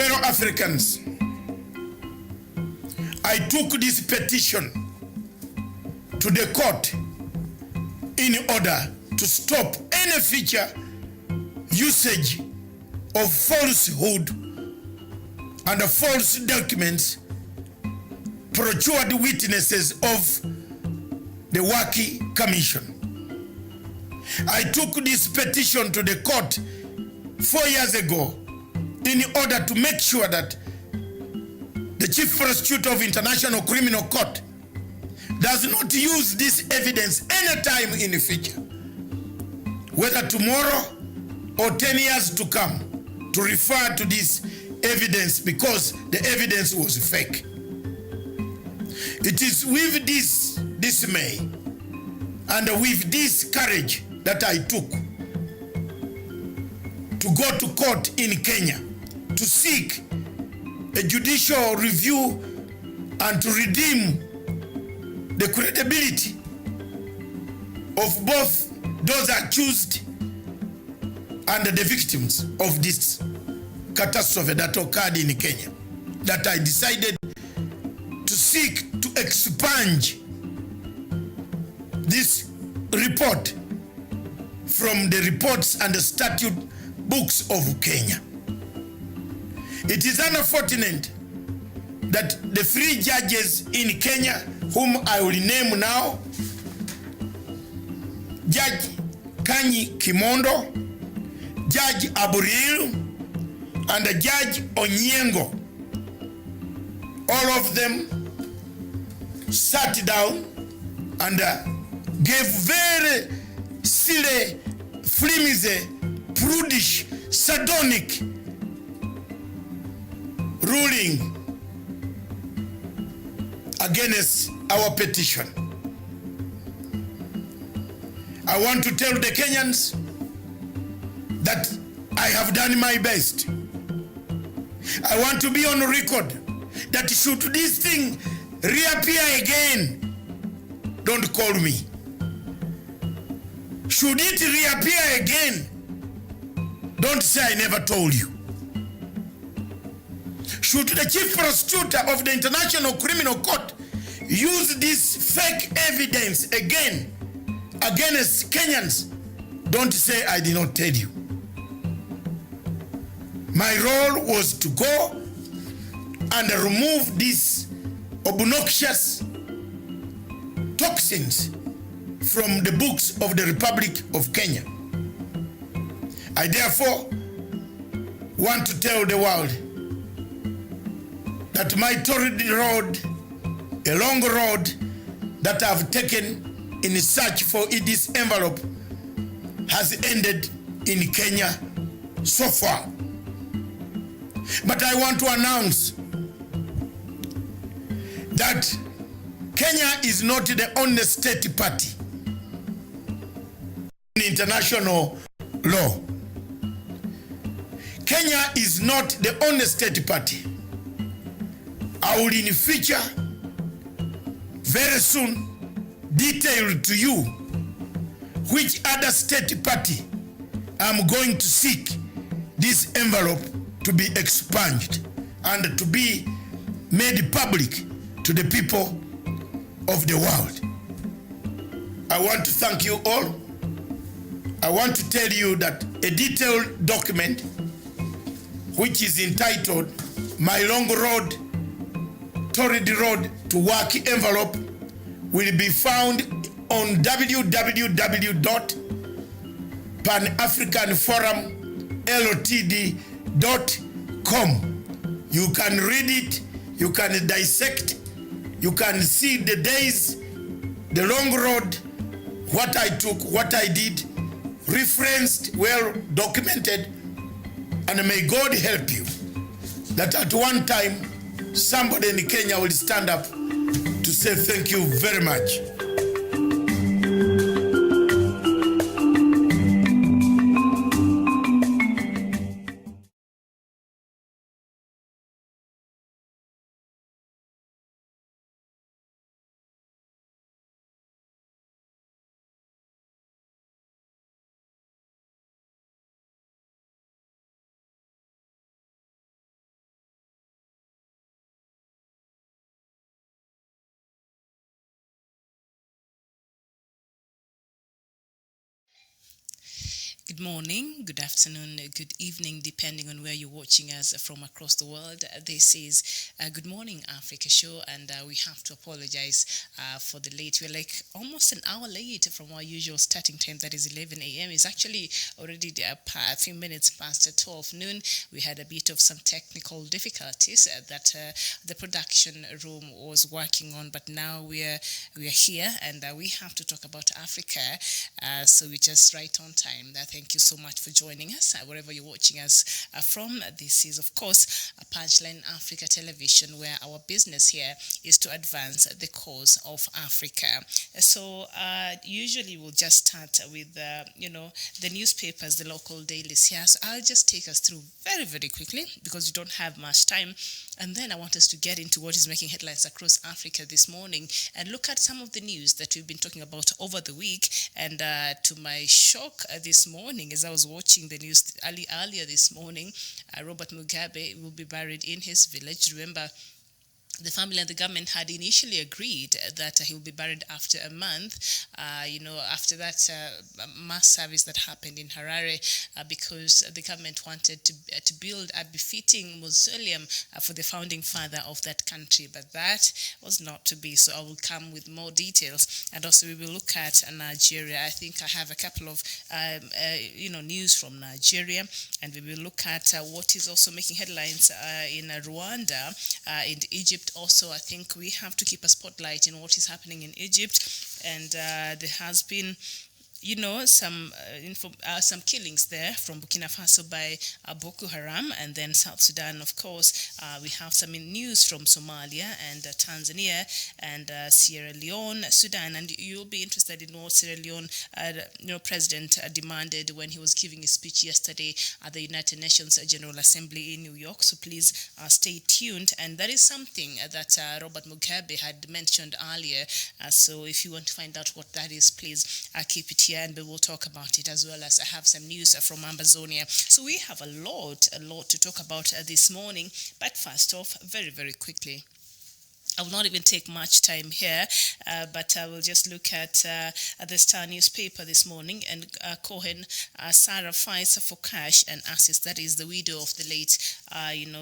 Fellow Africans, I took this petition to the court in order to stop any future usage of falsehood and false documents, procured witnesses of the Waki Commission. I took this petition to the court 4 years ago in order to make sure that the Chief Prosecutor of International Criminal Court does not use this evidence anytime in the future, whether tomorrow or 10 years to come, to refer to this evidence because the evidence was fake. It is with this dismay and with this courage that I took to go to court in Kenya to seek a judicial review and to redeem the credibility of both those accused and the victims of this catastrophe that occurred in Kenya, that I decided to seek to expunge this report from the reports and the statute books of Kenya. It is unfortunate that the three judges in Kenya, whom I will name now, Judge Kanyi Kimondo, Judge Aburil, and Judge Onyengo, all of them sat down and gave very silly, flimsy, prudish, sardonic ruling against our petition. I want to tell the Kenyans that I have done my best. I want to be on record that should this thing reappear again, don't call me. Should it reappear again, don't say I never told you. Should the Chief Prosecutor of the International Criminal Court use this fake evidence again against Kenyans, don't say I did not tell you. My role was to go and remove these obnoxious toxins from the books of the Republic of Kenya. I therefore want to tell the world that my torrid road, a long road that I've taken in search for this envelope, has ended in Kenya so far. But I want to announce that Kenya is not the only state party in international law. Kenya is not the only state party. I will in the future, very soon, detail to you which other state party I'm going to seek this envelope to be expunged and to be made public to the people of the world. I want to thank you all. I want to tell you that a detailed document which is entitled My Long Road, Torrid Road to Work Envelope will be found on www.panafricanforumltd.com. You can read it, you can dissect, you can see the days, the long road, what I took, what I did, referenced, well documented, and may God help you that at one time somebody in Kenya will stand up to say thank you very much. Good morning, good afternoon, good evening, depending on where you're watching us from across the world. This is Good Morning Africa show, and we have to apologize for the late. We're like almost an hour late from our usual starting time, that is 11 a.m. It's actually already a few minutes past 12 noon. We had a bit of some technical difficulties that the production room was working on, but now we are here, and we have to talk about Africa. So we're just right on time. Thank you so much for joining us wherever you're watching us from. This is, of course, a Punchline Africa television, where our business here is to advance the cause of Africa. So usually we'll just start with the newspapers, the local dailies here. So I'll just take us through very, very quickly because we don't have much time. And then I want us to get into what is making headlines across Africa this morning and look at some of the news that we've been talking about over the week. And to my shock this morning, as I was watching the news earlier this morning, Robert Mugabe will be buried in his village. Remember, the family and the government had initially agreed that he will be buried after a month, after that mass service that happened in Harare, because the government wanted to build a befitting mausoleum for the founding father of that country. But that was not to be. So I will come with more details. And also we will look at Nigeria. I think I have a couple of, news from Nigeria. And we will look at what is also making headlines in Rwanda, in Egypt. Also, I think we have to keep a spotlight in what is happening in Egypt, and there has been some killings there from Bukinafaso by Boko Haram, and then South Sudan, of course. We have some news from Somalia and Tanzania and Sierra Leone, Sudan, and you'll be interested in what Sierra Leone, President demanded when he was giving his speech yesterday at the United Nations General Assembly in New York. So please stay tuned, and that is something that Robert Mugabe had mentioned earlier. So if you want to find out what that is, please keep it here, and we will talk about it, as well as I have some news from Ambazonia. So we have a lot to talk about this morning. But first off, very, very quickly, I will not even take much time here, but I will just look at the Star newspaper this morning. And Cohen, Sarah fights for cash and assets. That is the widow of the late,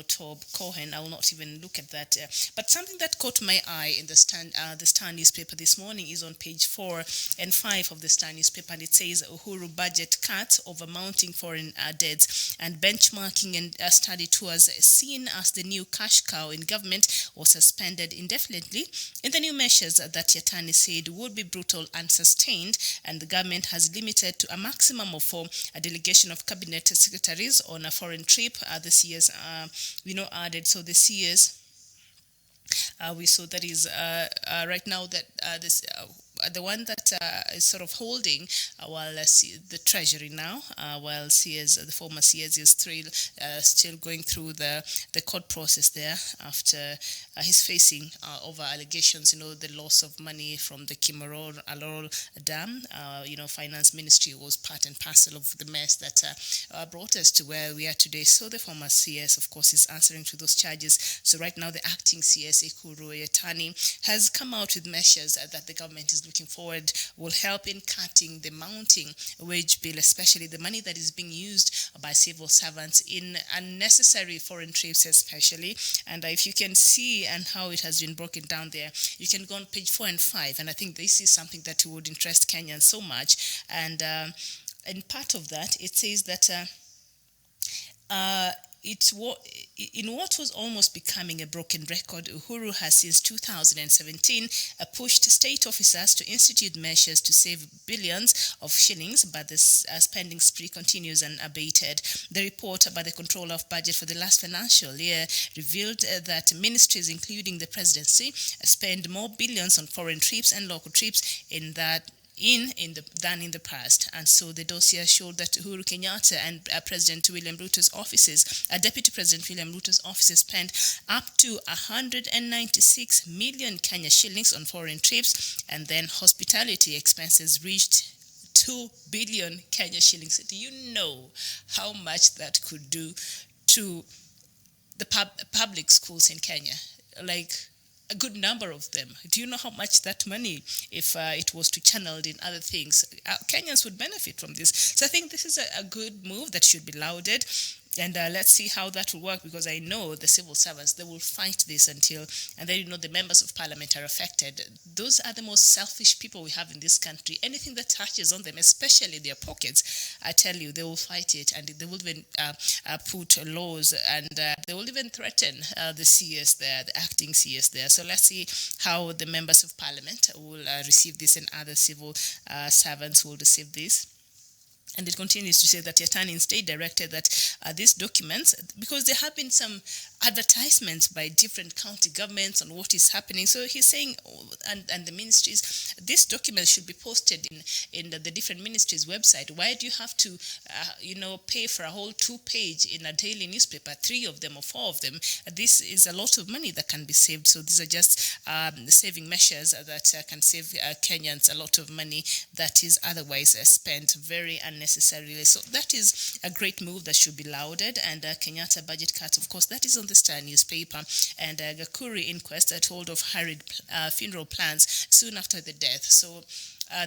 Tob Cohen. I will not even look at that. But something that caught my eye in the Star newspaper this morning is on page 4 and 5 of the Star newspaper, and it says Uhuru budget cuts over mounting foreign debts, and benchmarking and study tours seen as the new cash cow in government was suspended indefinitely in the new measures that Yatani said would be brutal and sustained, and the government has limited to a maximum of 4 a delegation of cabinet secretaries on a foreign trip. The CS, added. So the CS, we saw that is right now that this. The one that is sort of holding while the Treasury now, while CS, the former CS, is still going through the court process there after he's facing over allegations, the loss of money from the Alol Dam. Finance Ministry was part and parcel of the mess that brought us to where we are today. So the former CS, of course, is answering to those charges. So right now the acting CS, Uhuru Yatani, has come out with measures that the government is looking forward will help in cutting the mounting wage bill, especially the money that is being used by civil servants in unnecessary foreign trips, especially. And if you can see and how it has been broken down there, you can go on page 4 and 5. And I think this is something that would interest Kenyans so much. And part of that, it says that in what was almost becoming a broken record, Uhuru has since 2017 pushed state officers to institute measures to save billions of shillings, but this spending spree continues unabated. The report by the Controller of Budget for the last financial year revealed that ministries, including the presidency, spend more billions on foreign trips and local trips than in the past. And so the dossier showed that Uhuru Kenyatta and President William Ruto's offices, Deputy President William Ruto's offices, spent up to 196 million Kenya shillings on foreign trips, and then hospitality expenses reached 2 billion Kenya shillings. Do you know how much that could do to the public schools in Kenya? Like, a good number of them. Do you know how much that money, if it was to channeled in other things, Kenyans would benefit from this? So I think this is a good move that should be lauded. And let's see how that will work, because I know the civil servants, they will fight this until, and then, you know, the members of parliament are affected. Those are the most selfish people we have in this country. Anything that touches on them, especially their pockets, I tell you, they will fight it, and they will even put laws, and they will even threaten the CS there, the acting CS there. So let's see how the members of parliament will receive this, and other civil servants will receive this. And it continues to say that Yatani instead directed that these documents, because there have been some advertisements by different county governments on what is happening. So he's saying, and the ministries, these documents should be posted in the different ministries' website. Why do you have to, pay for a whole 2-page in a daily newspaper, 3 of them or 4 of them? This is a lot of money that can be saved. So these are just saving measures that can save Kenyans a lot of money that is otherwise spent very unnecessarily. So that is a great move that should be lauded. And Kenyatta budget cuts, of course, that is on the Star newspaper. And Gakuri inquest told of hurried funeral plans soon after the death. So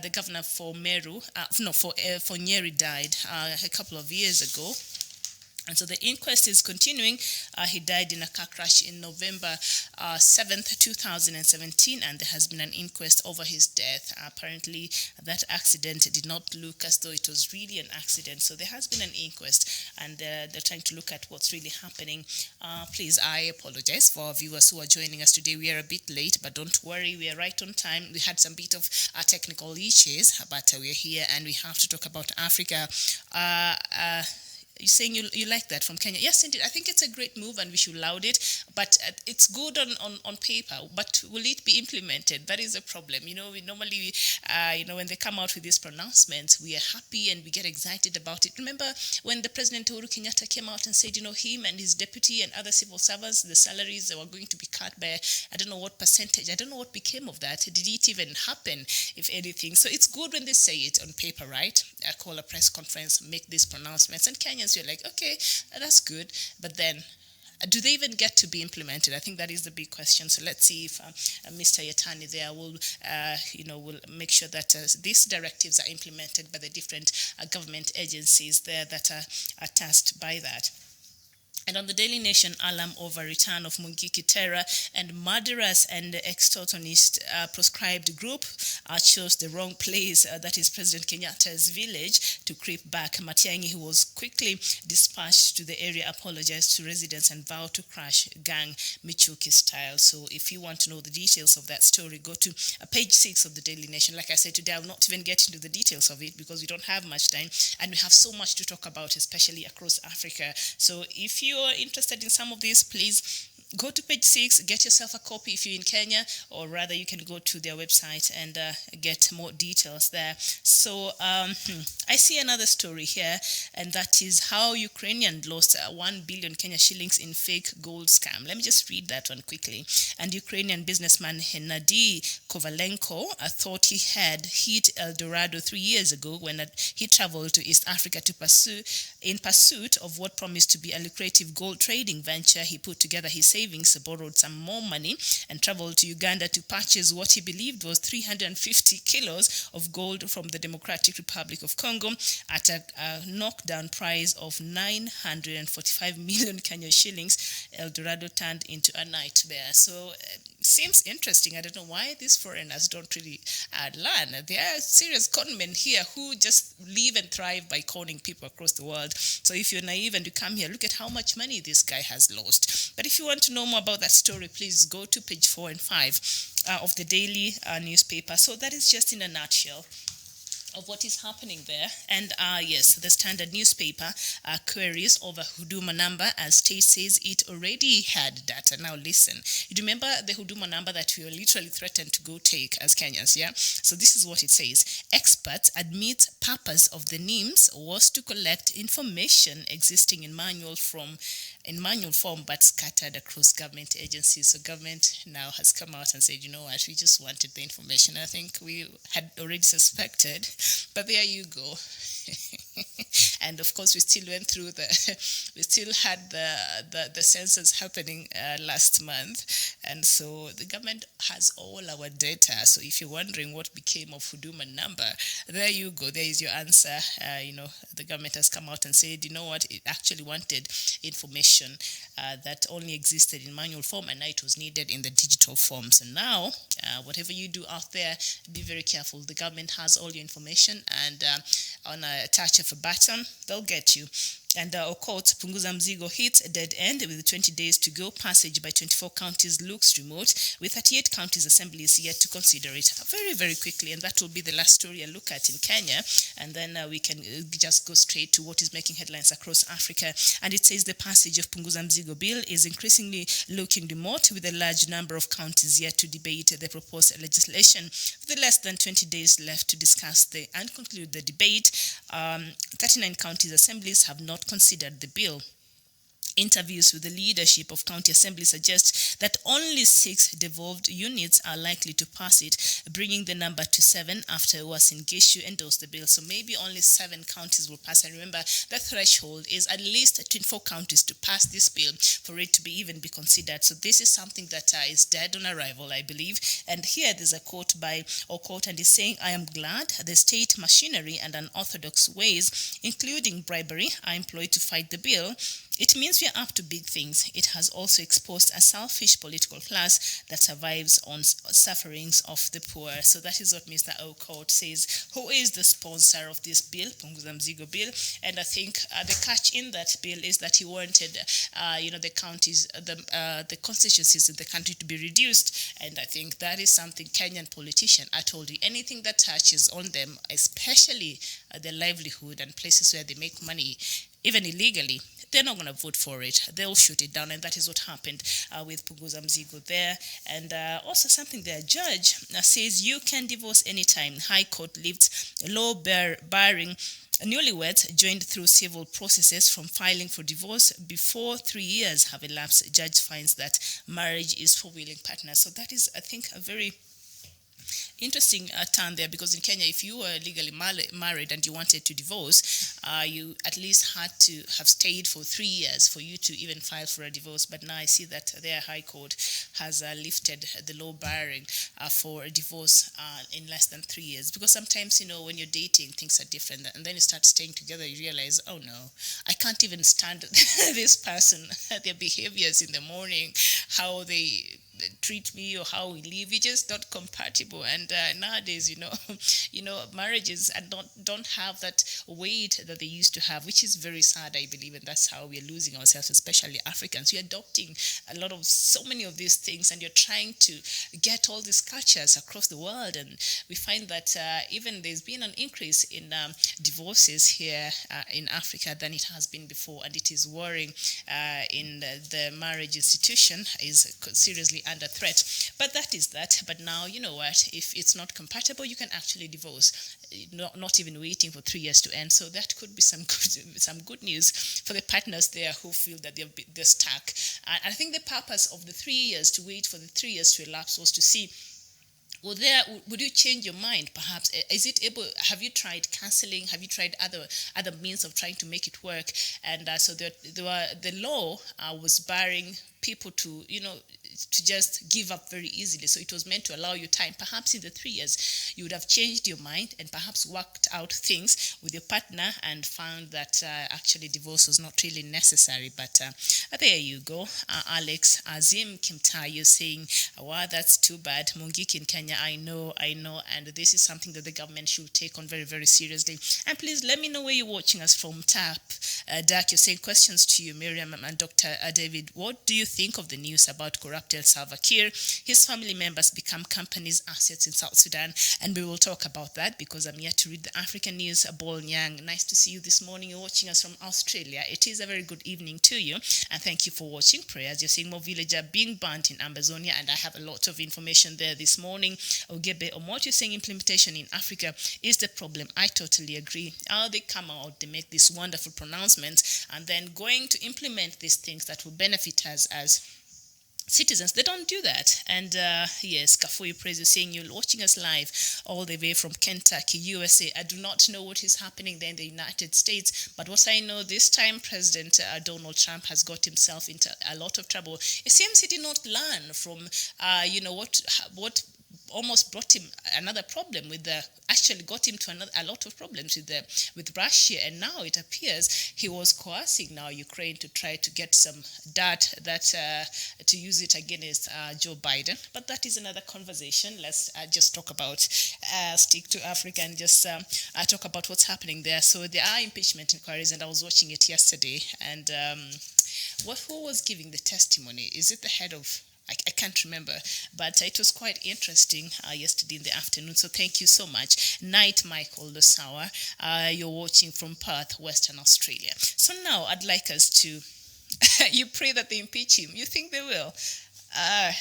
the governor for for Nyeri died a couple of years ago. And so the inquest is continuing. He died in a car crash in November 7th, 2017, and there has been an inquest over his death. Apparently, that accident did not look as though it was really an accident. So there has been an inquest, and they're trying to look at what's really happening. Please, I apologize for our viewers who are joining us today. We are a bit late, but don't worry, we are right on time. We had some bit of technical issues, but we're here, and we have to talk about Africa. You're saying you like that from Kenya? Yes, indeed. I think it's a great move, and we should laud it. But it's good on paper. But will it be implemented? That is a problem. You know, we normally, when they come out with these pronouncements, we are happy and we get excited about it. Remember when the President Uhuru Kenyatta came out and said, him and his deputy and other civil servants, the salaries were going to be cut by, I don't know what percentage. I don't know what became of that. Did it even happen, if anything? So it's good when they say it on paper, right? Call a press conference, make these pronouncements, and Kenyans, you're like, okay, that's good. But then, do they even get to be implemented? I think that is the big question. So let's see if Mr. Yatani there will make sure that these directives are implemented by the different government agencies there that are tasked by that. And on the Daily Nation, alarm over return of Mungiki terror and murderers and extortionist proscribed group chose the wrong place, that is President Kenyatta's village, to creep back. Matiang'i, who was quickly dispatched to the area, apologized to residents and vowed to crush gang Michuki style. So if you want to know the details of that story, go to page 6 of the Daily Nation. Like I said today, I will not even get into the details of it because we don't have much time and we have so much to talk about, especially across Africa. So if you are interested in some of these, please go to page 6, get yourself a copy if you're in Kenya, or rather you can go to their website and get more details there. So I see another story here, and that is how Ukrainian lost 1 billion Kenya shillings in fake gold scam. Let me just read that one quickly. And Ukrainian businessman Hennady Kovalenko thought he had hit El Dorado 3 years ago when he traveled to East Africa in pursuit of what promised to be a lucrative gold trading venture. He put together his savings, borrowed some more money, and traveled to Uganda to purchase what he believed was 350 kilos of gold from the Democratic Republic of Congo at a knockdown price of 945 million Kenya shillings. El Dorado turned into a nightmare. So seems interesting. I don't know why these foreigners don't really learn. There are serious conmen here who just live and thrive by conning people across the world. So if you're naive and you come here, look at how much money this guy has lost. But if you want to know more about that story, please go to page 4 and 5 of the daily newspaper. So that is just in a nutshell of what is happening there. And yes, the Standard newspaper queries over Huduma number as state says it already had data. Now listen, you remember the Huduma number that we were literally threatened to go take as Kenyans, yeah? So this is what it says. Experts admit purpose of the NIMS was to collect information existing in manual form but scattered across government agencies. So government now has come out and said, you know what, we just wanted the information. I think we had already suspected, but there you go. And of course, we still went through we still had the census happening last month. And so the government has all our data. So if you're wondering what became of Huduma number, there you go. There is your answer. The government has come out and said, you know what, it actually wanted information that only existed in manual form, and now it was needed in the digital form. So now, whatever you do out there, be very careful. The government has all your information, and on a touch of a button, they'll get you. And our quote, Punguza Mzigo hits a dead end with 20 days to go. Passage by 24 counties looks remote, with 38 counties assemblies yet to consider it. Very, very quickly, and that will be the last story I look at in Kenya. And then we can just go straight to what is making headlines across Africa. And it says the passage of Punguza Mzigo bill is increasingly looking remote, with a large number of counties yet to debate the proposed legislation. With less than 20 days left to discuss and conclude the debate, 39 counties assemblies have not considered the bill. Interviews with the leadership of county assembly suggest that only 6 devolved units are likely to pass it, bringing the number to 7 after Uasin Gishu endorsed the bill. So maybe only 7 counties will pass. And remember, the threshold is at least 24 counties to pass this bill for it to even be considered. So this is something that is dead on arrival, I believe. And here there's a quote and he's saying, I am glad the state machinery and unorthodox ways, including bribery, are employed to fight the bill. It means we are up to big things. It has also exposed a selfish political class that survives on sufferings of the poor. So that is what Mr. Okot says, who is the sponsor of this bill, Punguza Mzigo bill. And I think the catch in that bill is that he wanted, the counties, the constituencies in the country to be reduced. And I think that is something Kenyan politician, I told you, anything that touches on them, especially their livelihood and places where they make money, even illegally, they're not going to vote for it. They'll shoot it down, and that is what happened with Punguza Mzigo there. And also something there, judge says you can divorce anytime. High Court lifts law barring newlyweds joined through civil processes from filing for divorce before 3 years have elapsed. Judge finds that marriage is for willing partners. So that is, I think, a very interesting turn there, because in Kenya, if you were legally married and you wanted to divorce, you at least had to have stayed for 3 years for you to even file for a divorce. But now I see that their High Court has lifted the law barring for a divorce in less than 3 years. Because sometimes, when you're dating, things are different. And then you start staying together, you realize, oh no, I can't even stand this person, their behaviors in the morning, how they treat me or how we live. We're just not compatible. And nowadays, marriages don't have that weight that they used to have, which is very sad, I believe. And that's how we're losing ourselves, especially Africans. We're adopting so many of these things, and you're trying to get all these cultures across the world. And we find that even there's been an increase in divorces here in Africa than it has been before. And it is worrying. In the marriage institution is seriously under threat. But that is that. But now, you know what, if it's not compatible, you can actually divorce, not even waiting for 3 years to end. So that could be some good news for the partners there who feel that they're stuck. And I think the purpose of the 3 years, to wait for the 3 years to elapse, was to see, would you change your mind? Perhaps have you tried counseling? Have you tried other means of trying to make it work? And so the law was barring people to just give up very easily. So it was meant to allow you time. Perhaps in the 3 years, you would have changed your mind and perhaps worked out things with your partner and found that actually divorce was not really necessary. But there you go. Alex Azim Kimtayo saying, wow, that's too bad. Mungiki in Kenya, I know. And this is something that the government should take on very, very seriously. And please let me know where you're watching us from. Dak, you're saying questions to you, Miriam and Dr. David. What do you think of the news about corrupted Salva Kiir? His family members become companies' assets in South Sudan, and we will talk about that because I'm yet to read the African news. Bol Nyang, nice to see you this morning. You're watching us from Australia. It is a very good evening to you, and thank you for watching. Prayers. You're seeing more villager being burnt in Ambazonia, and I have a lot of information there this morning. Ogebe Omot, you're saying implementation in Africa is the problem. I totally agree. They come out, they make these wonderful pronouncements, and then going to implement these things that will benefit us as citizens. They don't do that. And yes, Kafui Praise is saying you're watching us live all the way from Kentucky, USA. I do not know what is happening there in the United States, but what I know this time, President Donald Trump has got himself into a lot of trouble. It seems he did not learn from, what almost brought him another problem with the actually got him to a lot of problems with Russia, and now it appears he was coercing now Ukraine to try to get some dirt that to use it against Joe Biden. But that is another conversation. Let's just talk about stick to Africa and just talk about what's happening there. So there are impeachment inquiries, and I was watching it yesterday. And who was giving the testimony? Is it the head of? I can't remember, but it was quite interesting yesterday in the afternoon. So thank you so much. Night, Michael Losawa. You're watching from Perth, Western Australia. So now I'd like us to, you pray that they impeach him. You think they will?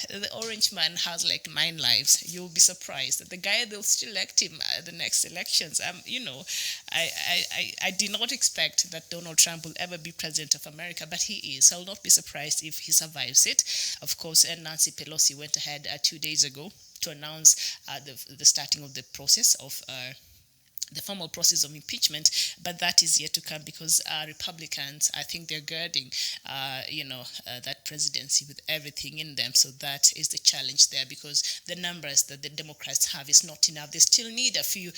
The orange man has like 9 lives. You'll be surprised. The guy, they'll still elect him at the next elections. I did not expect that Donald Trump will ever be president of America, but he is. I'll not be surprised if he survives it. Of course, Nancy Pelosi went ahead 2 days ago to announce the starting of the process of the formal process of impeachment, but that is yet to come because Republicans, I think they're girding, that presidency with everything in them. So that is the challenge there, because the numbers that the Democrats have is not enough. They still need a few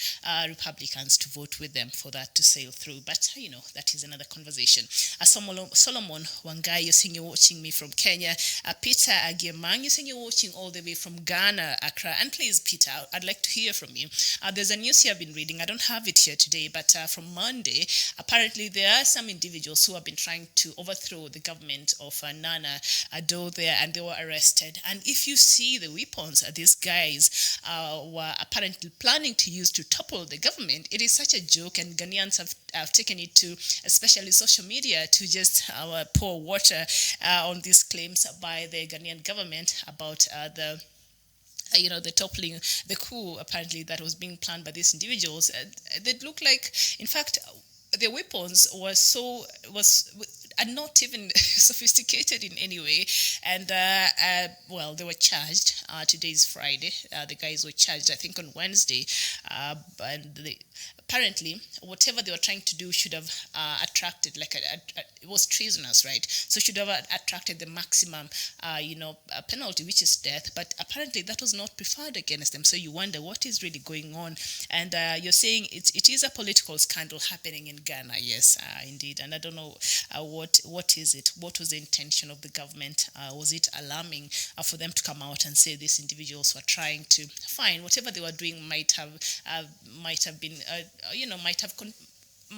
Republicans to vote with them for that to sail through. But, that is another conversation. Solomon Wangai, you're saying you're watching me from Kenya. Peter Agiemang, you're saying you're watching all the way from Ghana, Accra. And please, Peter, I'd like to hear from you. There's a news here I've been reading. I don't have it here today, but from Monday, apparently there are some individuals who have been trying to overthrow the government of Nana Addo there, and they were arrested. And if you see the weapons these guys were apparently planning to use to topple the government, it is such a joke, and Ghanaians have taken it to, especially social media, to just pour water on these claims by the Ghanaian government about the toppling, the coup apparently that was being planned by these individuals. They look like, in fact, their weapons are not even sophisticated in any way. And, they were charged. Today is Friday. The guys were charged, I think, on Wednesday. Apparently, whatever they were trying to do should have attracted, it was treasonous, right? So should have attracted the maximum, penalty, which is death. But apparently that was not preferred against them. So you wonder what is really going on. And you're saying it is a political scandal happening in Ghana. Yes, indeed. And I don't know what is it? What was the intention of the government? Was it alarming for them to come out and say these individuals were trying to fine whatever they were doing might have been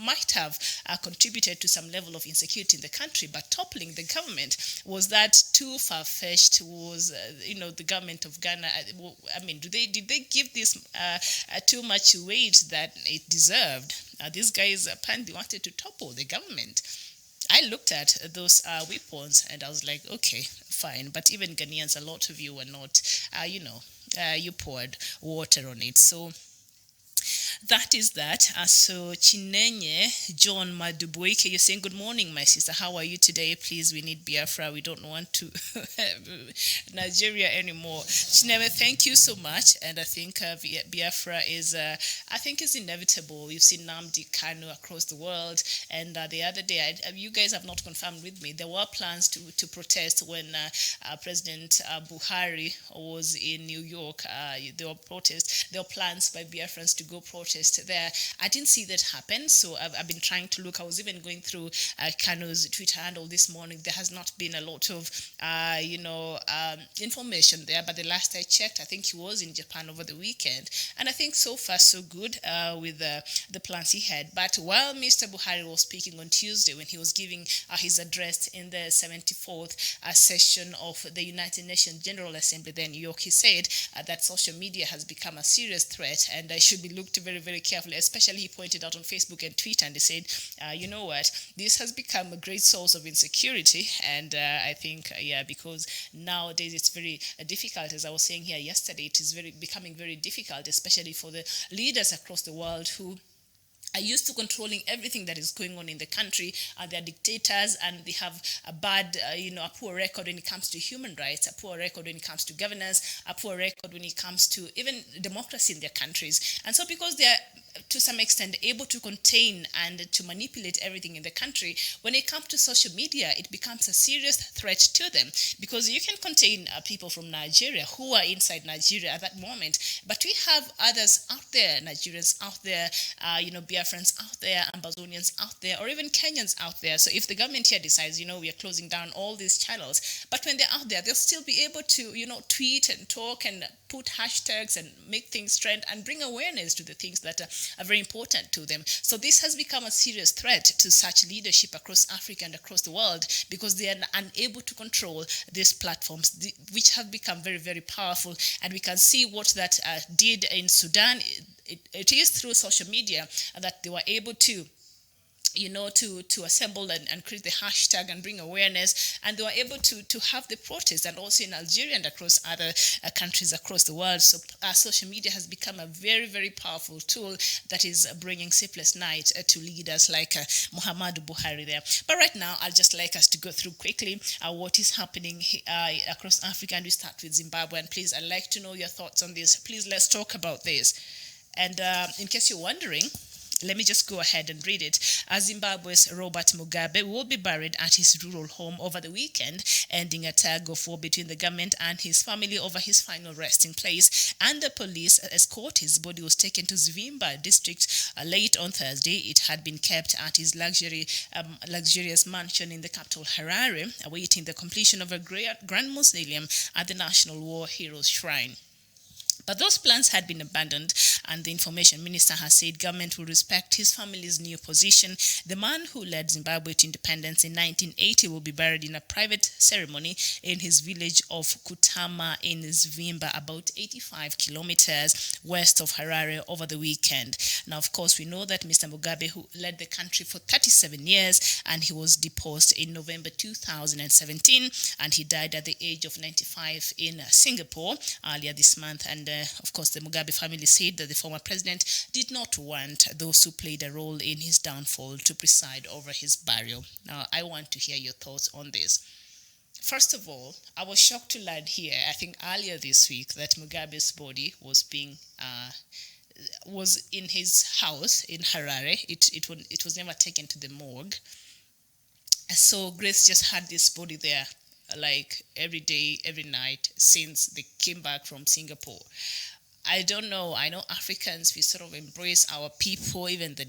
might have contributed to some level of insecurity in the country, but toppling the government, was that too far-fetched? Was the government of Ghana? Did they give this too much weight that it deserved? These guys apparently wanted to topple the government. I looked at those weapons and I was like, okay, fine. But even Ghanaians, a lot of you were not, you poured water on it. So that is that. So Chinenye John Madubuike, you're saying, good morning, my sister. How are you today? Please, we need Biafra. We don't want to Nigeria anymore. Chinenye, thank you so much. And I think Biafra is inevitable. We've seen Nnamdi Kanu across the world. And the other day, you guys have not confirmed with me, there were plans to protest when President Buhari was in New York. There were plans by Biafrans to go protest there. I didn't see that happen, so I've been trying to look. I was even going through Kanu's Twitter handle this morning. There has not been a lot of information there, but the last I checked, I think he was in Japan over the weekend, and I think so far so good with the plans he had. But while Mr. Buhari was speaking on Tuesday, when he was giving his address in the 74th session of the United Nations General Assembly there in New York, he said that social media has become a serious threat and should be looked very, very carefully. Especially, he pointed out on Facebook and Twitter, and they said, you know what, this has become a great source of insecurity. And I think, because nowadays it's very difficult, as I was saying here yesterday, it is becoming very difficult, especially for the leaders across the world who are used to controlling everything that is going on in the country. They are dictators, and they have a bad, a poor record when it comes to human rights, a poor record when it comes to governance, a poor record when it comes to even democracy in their countries. And so because they are to some extent able to contain and to manipulate everything in the country, when it comes to social media, it becomes a serious threat to them, because you can contain people from Nigeria who are inside Nigeria at that moment, but we have others out there, Nigerians out there, Biafrans out there, Ambazonians out there, or even Kenyans out there. So if the government here decides, we are closing down all these channels, but when they're out there, they'll still be able to, tweet and talk and put hashtags and make things trend and bring awareness to the things that are very important to them. So this has become a serious threat to such leadership across Africa and across the world, because they are unable to control these platforms, which have become very, very powerful. And we can see what that did in Sudan. It is through social media that they were able to to assemble and create the hashtag and bring awareness, and they were able to have the protest, and also in Algeria and across other countries across the world. So social media has become a very, very powerful tool that is bringing sleepless nights to leaders like Muhammadu Buhari there. But right now, I'll just like us to go through quickly what is happening across Africa, and we start with Zimbabwe. And please, I'd like to know your thoughts on this. Please, let's talk about this. And in case you're wondering, let me just go ahead and read it. Zimbabwe's Robert Mugabe will be buried at his rural home over the weekend, ending a tug of war between the government and his family over his final resting place. And the police escort his body was taken to Zvimba district late on Thursday. It had been kept at his luxurious mansion in the capital, Harare, awaiting the completion of a grand mausoleum at the National War Heroes Shrine. But those plans had been abandoned, and the information minister has said government will respect his family's new position. The man who led Zimbabwe to independence in 1980 will be buried in a private ceremony in his village of Kutama in Zvimba, about 85 kilometers west of Harare, over the weekend. Now, of course, we know that Mr. Mugabe, who led the country for 37 years, and he was deposed in November 2017, and he died at the age of 95 in Singapore earlier this month. And of course, the Mugabe family said that the former president did not want those who played a role in his downfall to preside over his burial. Now, I want to hear your thoughts on this. First of all, I was shocked to learn here, I think earlier this week, that Mugabe's body was was in his house in Harare. It was never taken to the morgue. So Grace just had this body there, like every day, every night since they came back from Singapore. I don't know. I know Africans, we sort of embrace our people, even the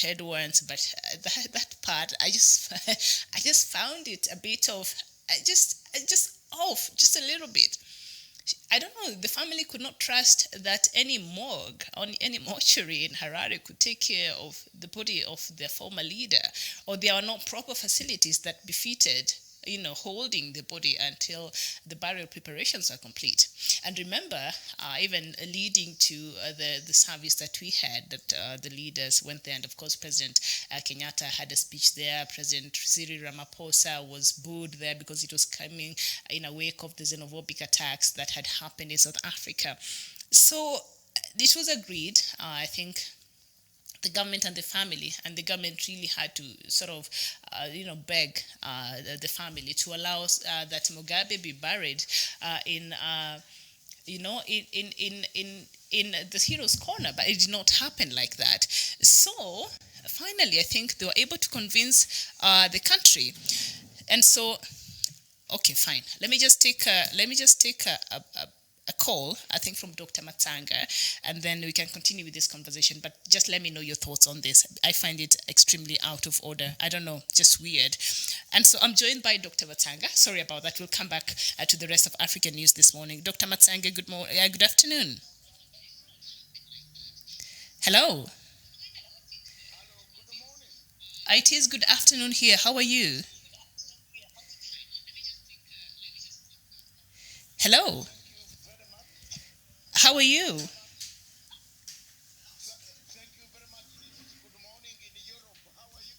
dead ones. But that part, I just found it a bit of, just off, just a little bit. I don't know. The family could not trust that any morgue or any mortuary in Harare could take care of the body of their former leader, or there are not proper facilities that befitted holding the body until the burial preparations are complete. And remember, even leading to the service that we had, that the leaders went there, and of course President Kenyatta had a speech there. President Cyril Ramaphosa was booed there because it was coming in a wake of the xenophobic attacks that had happened in South Africa. So this was agreed, I think, the government and the family, and the government really had to sort of, beg the family to allow that Mugabe be buried in the Heroes' Corner, but it did not happen like that. So finally, I think they were able to convince the country, and so, okay, fine. Let me just take a call, I think, from Dr. Matanga, and then we can continue with this conversation. But just let me know your thoughts on this. I find it extremely out of order. I don't know, just weird. And so I'm joined by Dr. Matanga. Sorry about that. We'll come back to the rest of African news this morning. Dr. Matanga, good afternoon. Hello. It is good afternoon here. How are you? Hello. How are you? Thank you very much. Good morning in Europe. How are you?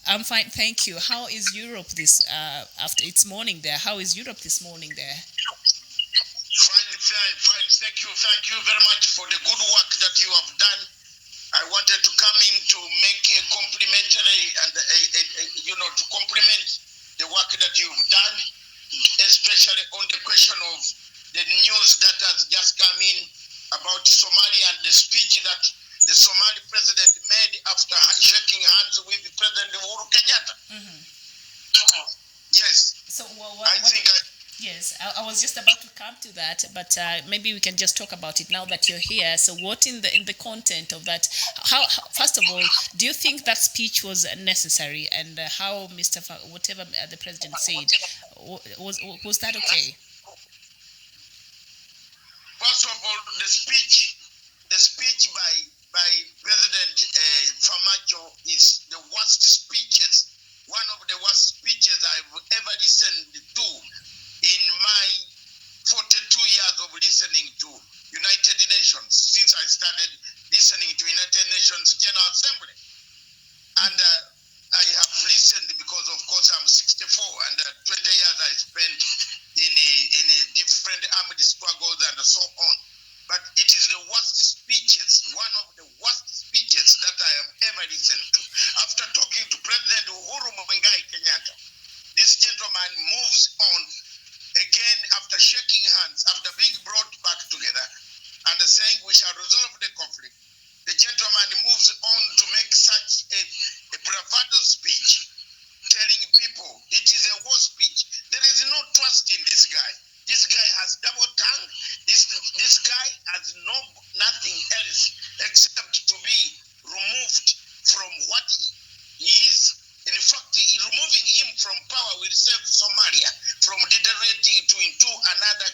I'm fine, thank you. How is Europe after it's morning there? How is Europe this morning there? Fine. Thank you very much for the good work that you have done I wanted to come in to make a complimentary and to compliment the work that you've done, especially on the question of the news that has just come in about Somalia and the speech that the Somali president made after shaking hands with President Uhuru Kenyatta. Mm-hmm. Yes. So yes, I was just about to come to that, but maybe we can just talk about it now that you're here. So, what in the content of that? How first of all, do you think that speech was necessary, and how whatever the president said was that okay? First of all, the speech by President Famajo is the worst speeches. One of the worst speeches I've ever listened to in my 42 years of listening to United Nations, since I started listening to United Nations General Assembly. And I have listened because, of course, I'm 64, and 20 years I spent in different armed struggles and so on. But it is the worst speeches, one of the worst speeches that I have ever listened to. After talking to President Uhuru Kenyatta, this gentleman moves on again after shaking hands, after being brought back together and saying we shall resolve the conflict. The gentleman moves on to make such a bravado speech, telling people it is a war speech. There is no trust in this guy. This guy has double tongue. This guy has nothing else except to be removed from what he is. In fact, removing him from power will save Somalia from deteriorating into another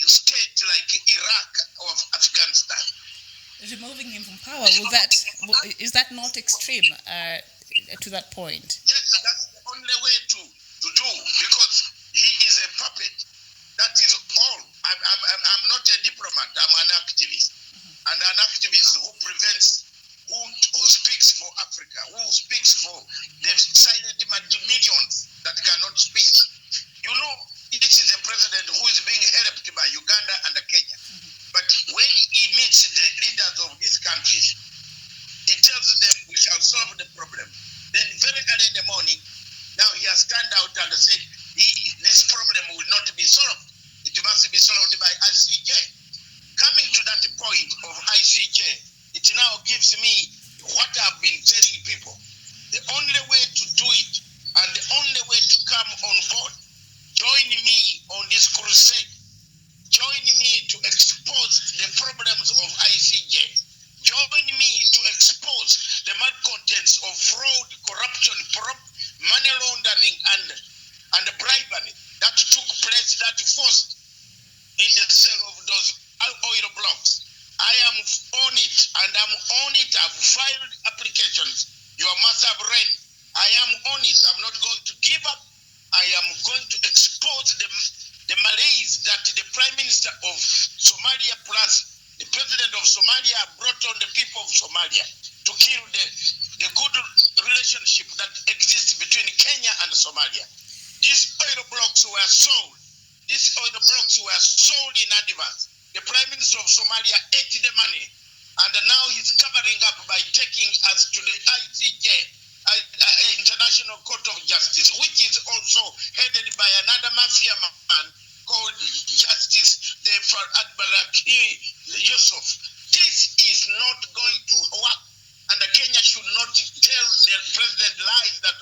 state like Iraq or Afghanistan. Removing him from power, is that not extreme to that point? Yes, that's the only way to do, because he is a puppet. That is all. I'm not a diplomat. I'm an activist, and an activist who speaks for Africa, who speaks for the silent millions that cannot speak. You know, this is a president who is being helped by Uganda and Kenya. But when he meets the leaders of these countries, he tells them we shall solve the problem. Then very early in the morning, now he has turned out and said this problem will not be solved. It must be solved by ICJ. Coming to that point of ICJ, it now gives me what I've been telling people. The only way to do it and the only way to come on board, join me on this crusade. Join me to expose the problems of ICJ. Join me to expose the malcontents of fraud, corruption, money laundering, and bribery that took place, that forced in the sale of those oil blocks. I am on it, and I'm on it. I've filed applications. You must have read. I am on it. I'm not going to give up. I am going to expose the malaise that the Prime Minister of Somalia plus the President of Somalia brought on the people of Somalia to kill the good relationship that exists between Kenya and Somalia. These oil blocks were sold. These oil blocks were sold in advance. The Prime Minister of Somalia ate the money, and now he's covering up by taking us to the ICJ, International Court of Justice, which is also headed by another mafia man called Justice Farad Yusuf. This is not going to work, and Kenya should not tell the president lies that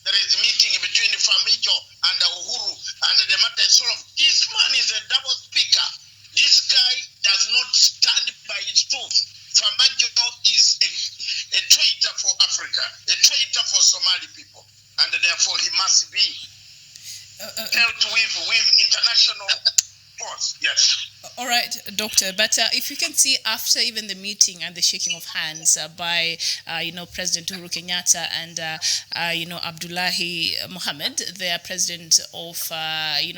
there is a meeting between Famijo and Uhuru and the matter is solved. This man is a double speaker. This guy does not stand by his truth. Famajo is a traitor for Africa, a traitor for Somali people, and therefore he must be dealt with international force. Yes. All right, Doctor. But if you can see after even the meeting and the shaking of hands by, President Uhuru Kenyatta and, Abdullahi Mohammed, the president of,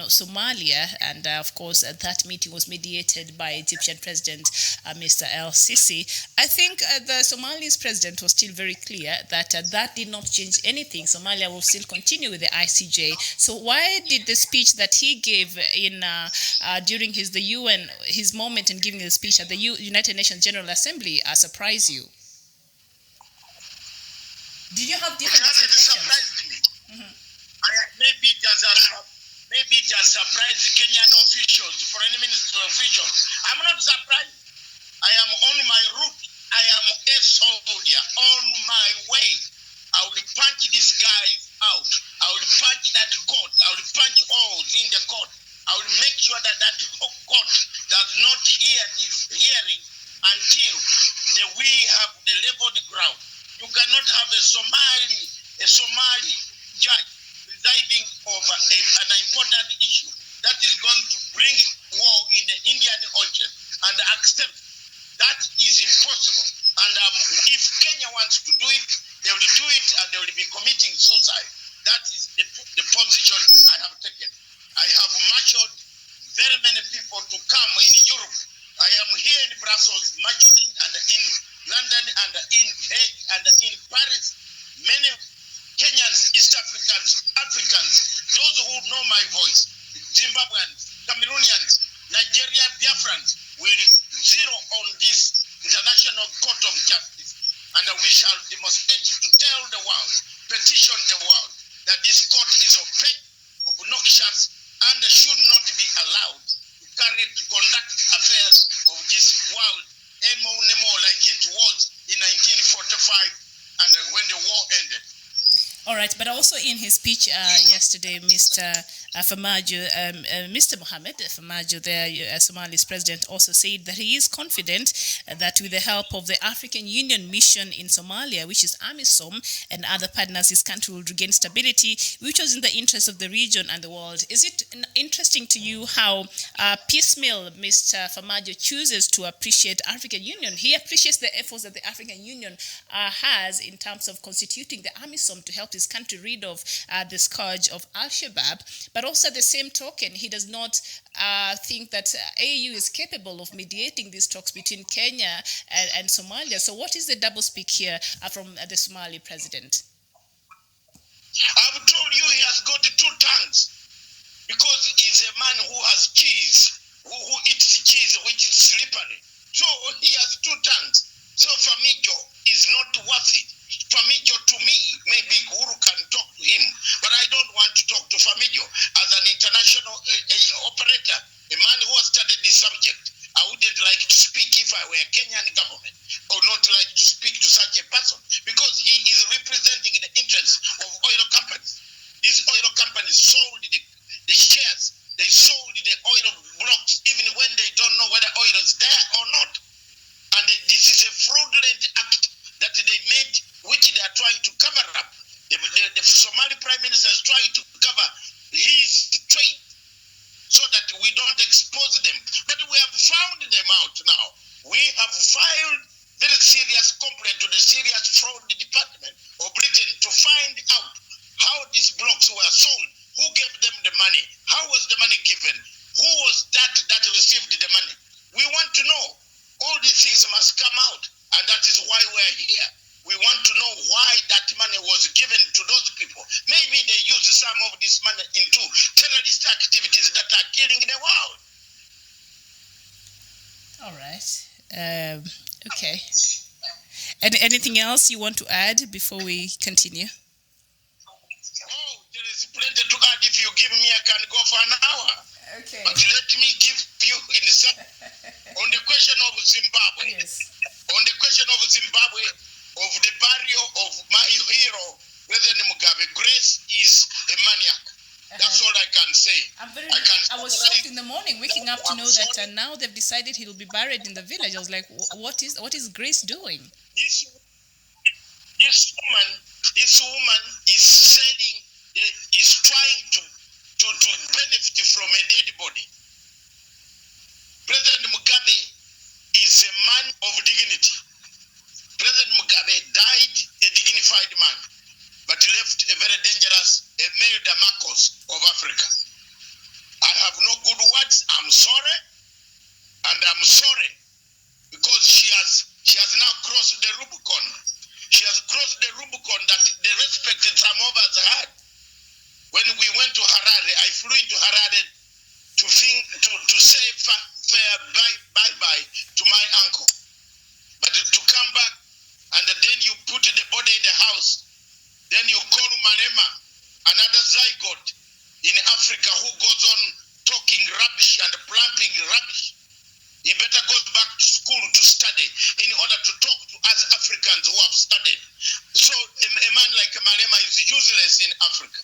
Somalia, and of course that meeting was mediated by Egyptian President Mr. El Sisi. I think the Somali's president was still very clear that that did not change anything. Somalia will still continue with the ICJ. So why did the speech that he gave in during his moment in giving the speech at the United Nations General Assembly surprise you? Did you have Which different hasn't expectations? surprised me. Maybe it has surprised the Kenyan officials, foreign ministry officials. I'm not surprised. I am on my route. I am a soldier on my way. I will punch these guys out. I will punch that court. I will punch holes in the court. I will make sure that that court does not hear this hearing until we have the leveled ground. You cannot have a Somali judge presiding over an important issue that is going to bring war in the Indian Ocean and accept. That is impossible. And if Kenya wants to do it, they will do it and they will be committing suicide. That is the position I have taken. I have marshaled very many people to come in Europe. I am here in Brussels, marshalling, and in London, and in Hague, and in Paris. Many Kenyans, East Africans, those who know my voice, Zimbabweans, Cameroonians, Nigerian Biafrans, will zero on this International Court of Justice. And we shall demonstrate to tell the world, petition the world, that this court is opaque, obnoxious, and should not be allowed to conduct affairs of this world anymore like it was in 1945 and when the war ended. All right, but also in his speech yesterday, Mr. Mr. Mohamed Farmajo, the Somali's president, also said that he is confident that with the help of the African Union mission in Somalia, which is AMISOM, and other partners, his country will regain stability, which was in the interest of the region and the world. Is it interesting to you how piecemeal Mr. Farmajo chooses to appreciate African Union? He appreciates the efforts that the African Union has in terms of constituting the AMISOM to help his country rid of the scourge of Al-Shabaab, but also at the same token, he does not think that AU is capable of mediating these talks between Kenya and Somalia. So what is the doublespeak here from the Somali president? I've told you he has got two tongues because he's a man who has cheese, who eats cheese which is slippery. So he has two tongues. So Farmajo is not worth it. Farmajo, to me, maybe Uhuru can talk to him, but I don't want to talk to Farmajo as an international operator, a man who has studied this subject. I wouldn't like to speak if I were Kenyan government, or not like to speak to such a person, because he is representing the interests of oil companies. These oil companies sold the shares, they sold the oil blocks, even when they don't know whether oil is there or not. And this is a fraudulent act that they made, which they are trying to cover up. The Somali Prime Minister is trying to cover his trade so that we don't expose them. But we have found them out now. We have filed very serious complaint to the Serious Fraud Department of Britain to find out how these blocks were sold, who gave them the money, how was the money given, who was that received the money. We want to know. All these things must come out, and that is why we're here. We want to know why that money was given to those people. Maybe they used some of this money into terrorist activities that are killing the world. All right. Okay. Anything else you want to add before we continue? Oh, there is plenty to add. If you give me, I can go for an hour. Okay. But let me give you in some on the question of Zimbabwe. Yes. On the question of Zimbabwe, of the burial of my hero, President Mugabe, Grace is a maniac. That's all I can say. I was shocked in the morning waking up to know that now they've decided he'll be buried in the village. I was like, what is Grace doing? This woman is selling, is trying to benefit from a dead body. President Mugabe is a man of dignity. President Mugabe died a dignified man, but left a very dangerous Imelda Marcos of Africa. I have no good words. I'm sorry, and I'm sorry because she has now crossed the Rubicon. She has crossed the Rubicon that the respect that some of us had. When we went to Harare, I flew into Harare to say bye-bye to my uncle. But to come back, and then you put the body in the house, Then you call Malema, another zygote in Africa who goes on talking rubbish and planting rubbish. He better go back to school to study in order to talk to us Africans who have studied. So a man like Malema is useless in Africa.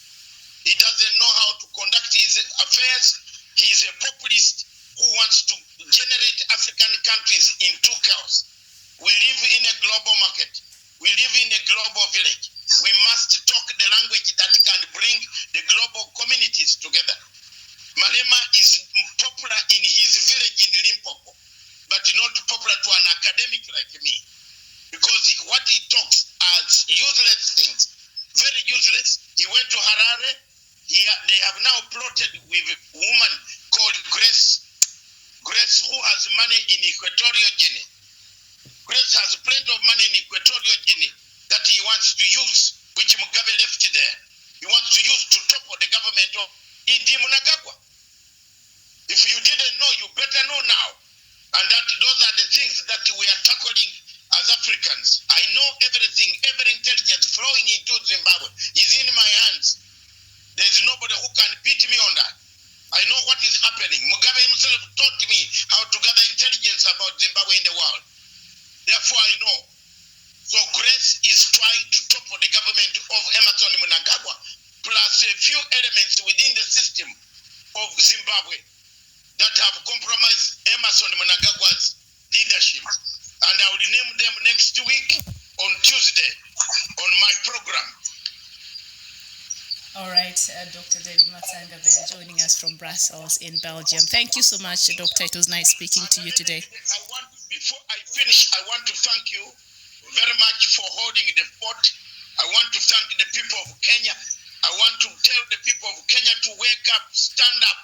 He doesn't know how to conduct his affairs. He is a populist who wants to generate African countries into chaos. We live in a global market. We live in a global village. We must talk the language that can bring the global communities together. Malema is popular in his village in Limpopo, but not popular to an academic like me, because what he talks are useless things, very useless. He went to Harare. They have now plotted with a woman called Grace, who has money in Equatorial Guinea. Grace has plenty of money in Equatorial Guinea that he wants to use, which Mugabe left there. He wants to use to topple the government of Idi Mnangagwa. If you didn't know, you better know now. And that those are the things that we are tackling as Africans. I know everything, every intelligence flowing into Zimbabwe is in my hands. There is nobody who can beat me on that. I know what is happening. Mugabe himself taught me how to gather intelligence about Zimbabwe in the world. Therefore, I know. So Grace is trying to topple the government of Emerson Mnangagwa, plus a few elements within the system of Zimbabwe that have compromised Emerson Mnangagwa's leadership. And I will name them next week on Tuesday on my program. All right, Dr. David Matanga there joining us from Brussels in Belgium. Thank you so much, Doctor. It was nice speaking to you today. Before I finish, I want to thank you very much for holding the fort. I want to thank the people of Kenya. I want to tell the people of Kenya to wake up, stand up.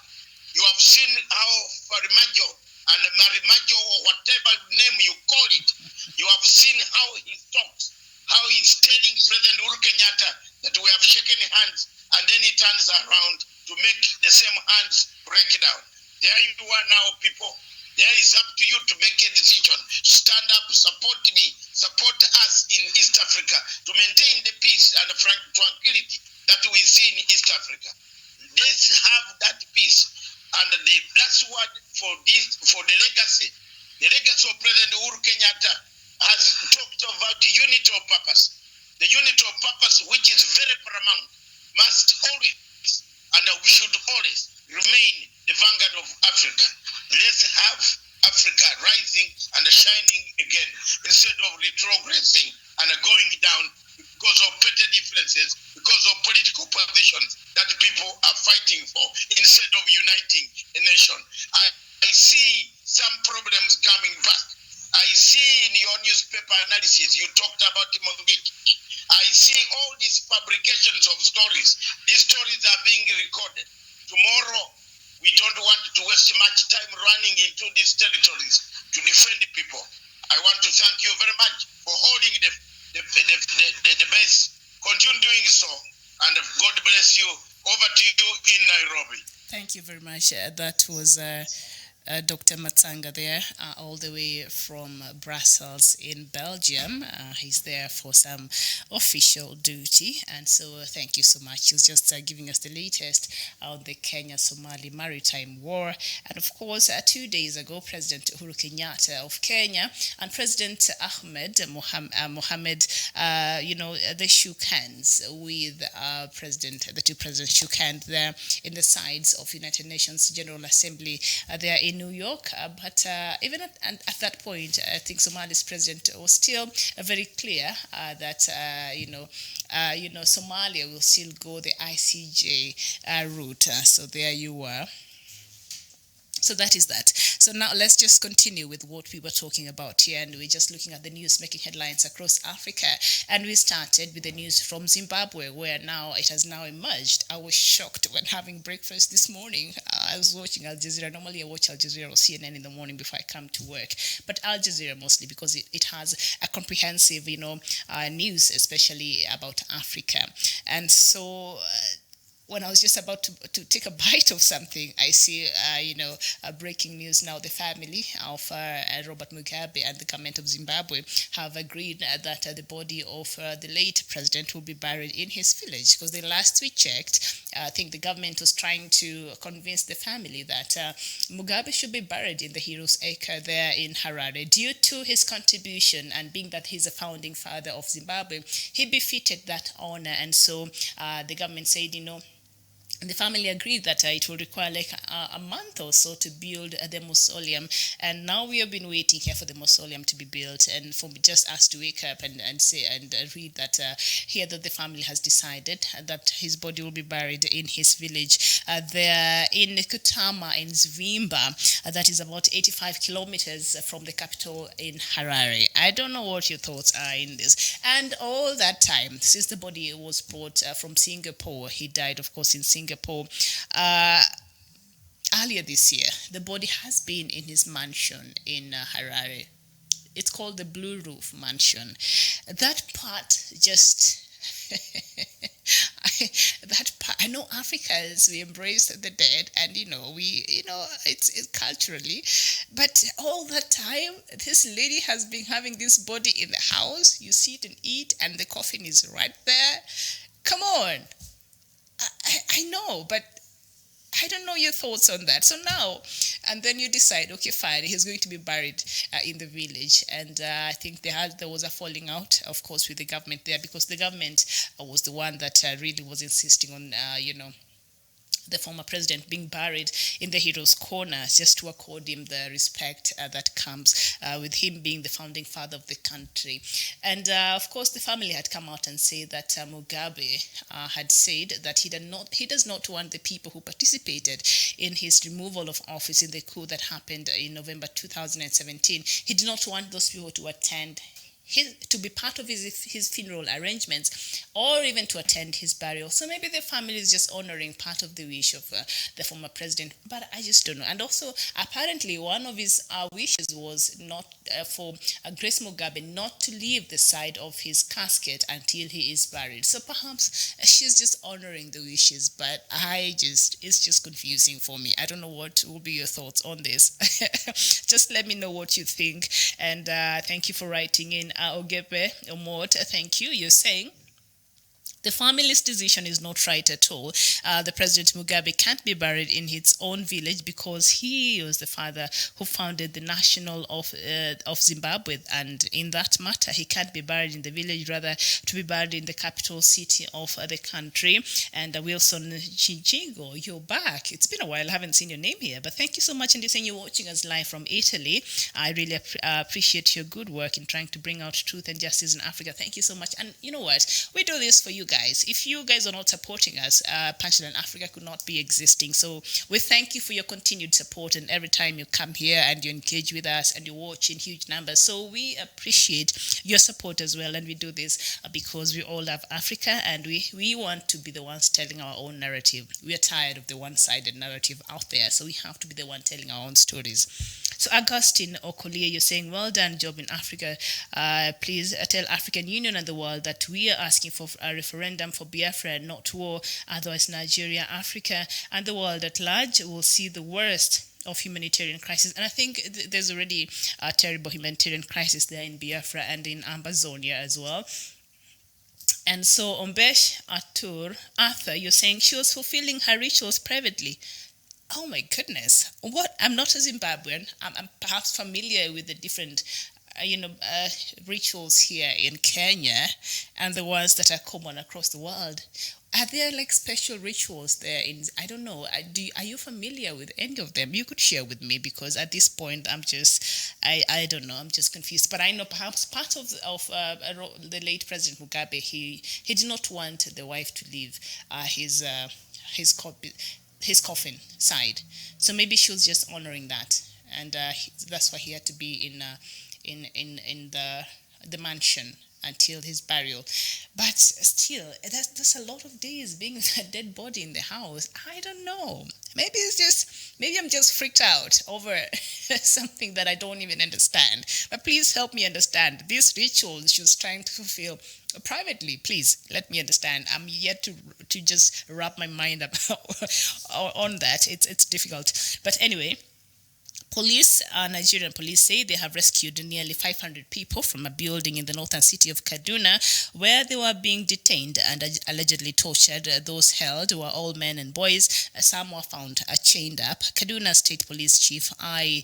You have seen how Farimajo and Marimajo, or whatever name you call it, you have seen how he talks, how he's telling President Uhuru Kenyatta that we have shaken hands, and then he turns around to make the same hands break down. There you are now, people. There is up to you to make a decision. Stand up, support me, support us in East Africa to maintain the peace and the tranquility that we see in East Africa. Let's have that peace. And the last word for the legacy of President Uhuru Kenyatta has talked about unity of purpose. The unity of purpose, which is very paramount, must always, and we should always remain the vanguard of Africa. Let's have Africa rising and shining again instead of retrogressing and going down because of petty differences, because of political positions that people are fighting for instead of uniting a nation. I see some problems coming back. I see in your newspaper analysis, you talked about Mongiki. I see all these fabrications of stories. These stories are being recorded. Tomorrow, we don't want to waste much time running into these territories to defend the people. I want to thank you very much for holding the base. Continue doing so, and God bless you. Over to you in Nairobi. Thank you very much. That was Dr. Matanga there, all the way from Brussels in Belgium. He's there for some official duty, and so thank you so much. He's just giving us the latest on the Kenya-Somali maritime war. And of course, 2 days ago, President Uhuru Kenyatta of Kenya and President Ahmed Mohamed, they shook hands with the two presidents shook hands there in the sides of United Nations General Assembly there in New York, but even at that point, I think Somalia's president was still very clear that Somalia will still go the ICJ route. So there you were. So that is that. So now let's just continue with what we were talking about here, and we're just looking at the news making headlines across Africa. And we started with the news from Zimbabwe, where now it has now emerged. I was shocked when having breakfast this morning. I was watching Al Jazeera. Normally I watch Al Jazeera or CNN in the morning before I come to work, but Al Jazeera mostly because it has a comprehensive, news, especially about Africa. And so when I was just about to take a bite of something, I see, breaking news now. The family of Robert Mugabe and the government of Zimbabwe have agreed that the body of the late president will be buried in his village. Because the last we checked, I think the government was trying to convince the family that Mugabe should be buried in the Heroes Acre there in Harare. Due to his contribution and being that he's a founding father of Zimbabwe, he befitted that honor. And so the government said, the family agreed that it will require like a month or so to build the mausoleum, and now we have been waiting here for the mausoleum to be built, and for just us to wake up and say and read that here that the family has decided that his body will be buried in his village there in Kutama in Zvimba, that is about 85 kilometers from the capital in Harare. I don't know what your thoughts are in this. And all that time, since the body was brought from Singapore, he died, of course, in Singapore. Earlier this year, the body has been in his mansion in Harare. It's called the Blue Roof Mansion. That part just... I know Africans, we embrace the dead, and it's culturally, but all that time this lady has been having this body in the house. You sit and eat, and the coffin is right there. Come on. I know, but I don't know your thoughts on that. So now, and then you decide, okay, fine, he's going to be buried in the village. And I think there was a falling out, of course, with the government there, because the government was the one that really was insisting on, the former president being buried in the Heroes' Corner, just to accord him the respect that comes with him being the founding father of the country. And of course, the family had come out and said that Mugabe had said that he does not want the people who participated in his removal of office in the coup that happened in November 2017. He did not want those people to attend to be part of his funeral arrangements, or even to attend his burial. So maybe the family is just honoring part of the wish of the former president, but I just don't know. And also, apparently, one of his wishes was not for Grace Mugabe not to leave the side of his casket until he is buried. So perhaps she's just honoring the wishes, but it's just confusing for me. I don't know what will be your thoughts on this. Just let me know what you think, and thank you for writing in. Ogepe Omot, thank you. You're saying the family's decision is not right at all. The President Mugabe can't be buried in his own village because he was the father who founded the National of Zimbabwe, and in that matter, he can't be buried in the village, rather to be buried in the capital city of the country. And Wilson Chinchigo, you're back. It's been a while. I haven't seen your name here, but thank you so much. And you're saying you're watching us live from Italy. I really appreciate your good work in trying to bring out truth and justice in Africa. Thank you so much. And you know what? We do this for you guys. If you guys are not supporting us, Punchline Africa could not be existing. So we thank you for your continued support, and every time you come here and you engage with us and you watch in huge numbers. So we appreciate your support as well, and we do this because we all love Africa, and we want to be the ones telling our own narrative. We are tired of the one-sided narrative out there, so we have to be the one telling our own stories. So Augustine Okolie, you're saying, well done job in Africa. Please tell African Union and the world that we are asking for a referendum for Biafra and not war. Otherwise, Nigeria, Africa, and the world at large will see the worst of humanitarian crisis. And I think there's already a terrible humanitarian crisis there in Biafra and in Ambazonia as well. And so Ombesh Arthur, you're saying she was fulfilling her rituals privately. Oh my goodness. What? I'm not a Zimbabwean. I'm perhaps familiar with the different rituals here in Kenya and the ones that are common across the world. Are there like special rituals there I don't know. Are you familiar with any of them? You could share with me, because at this point I don't know. I'm just confused. But I know perhaps part of the late President Mugabe, he did not want the wife to leave his coffin side. So maybe she was just honoring that, and that's why he had to be in the mansion until his burial. But still, that's a lot of days being with a dead body in the house. I don't know. Maybe I'm just freaked out over something that I don't even understand. But please help me understand this ritual she was trying to fulfill privately. Please let me understand. I'm yet to just wrap my mind up on that. It's difficult. But anyway, Nigerian police say they have rescued nearly 500 people from a building in the northern city of Kaduna where they were being detained and allegedly tortured. Those held were all men and boys. Some were found chained up. Kaduna State Police Chief Ali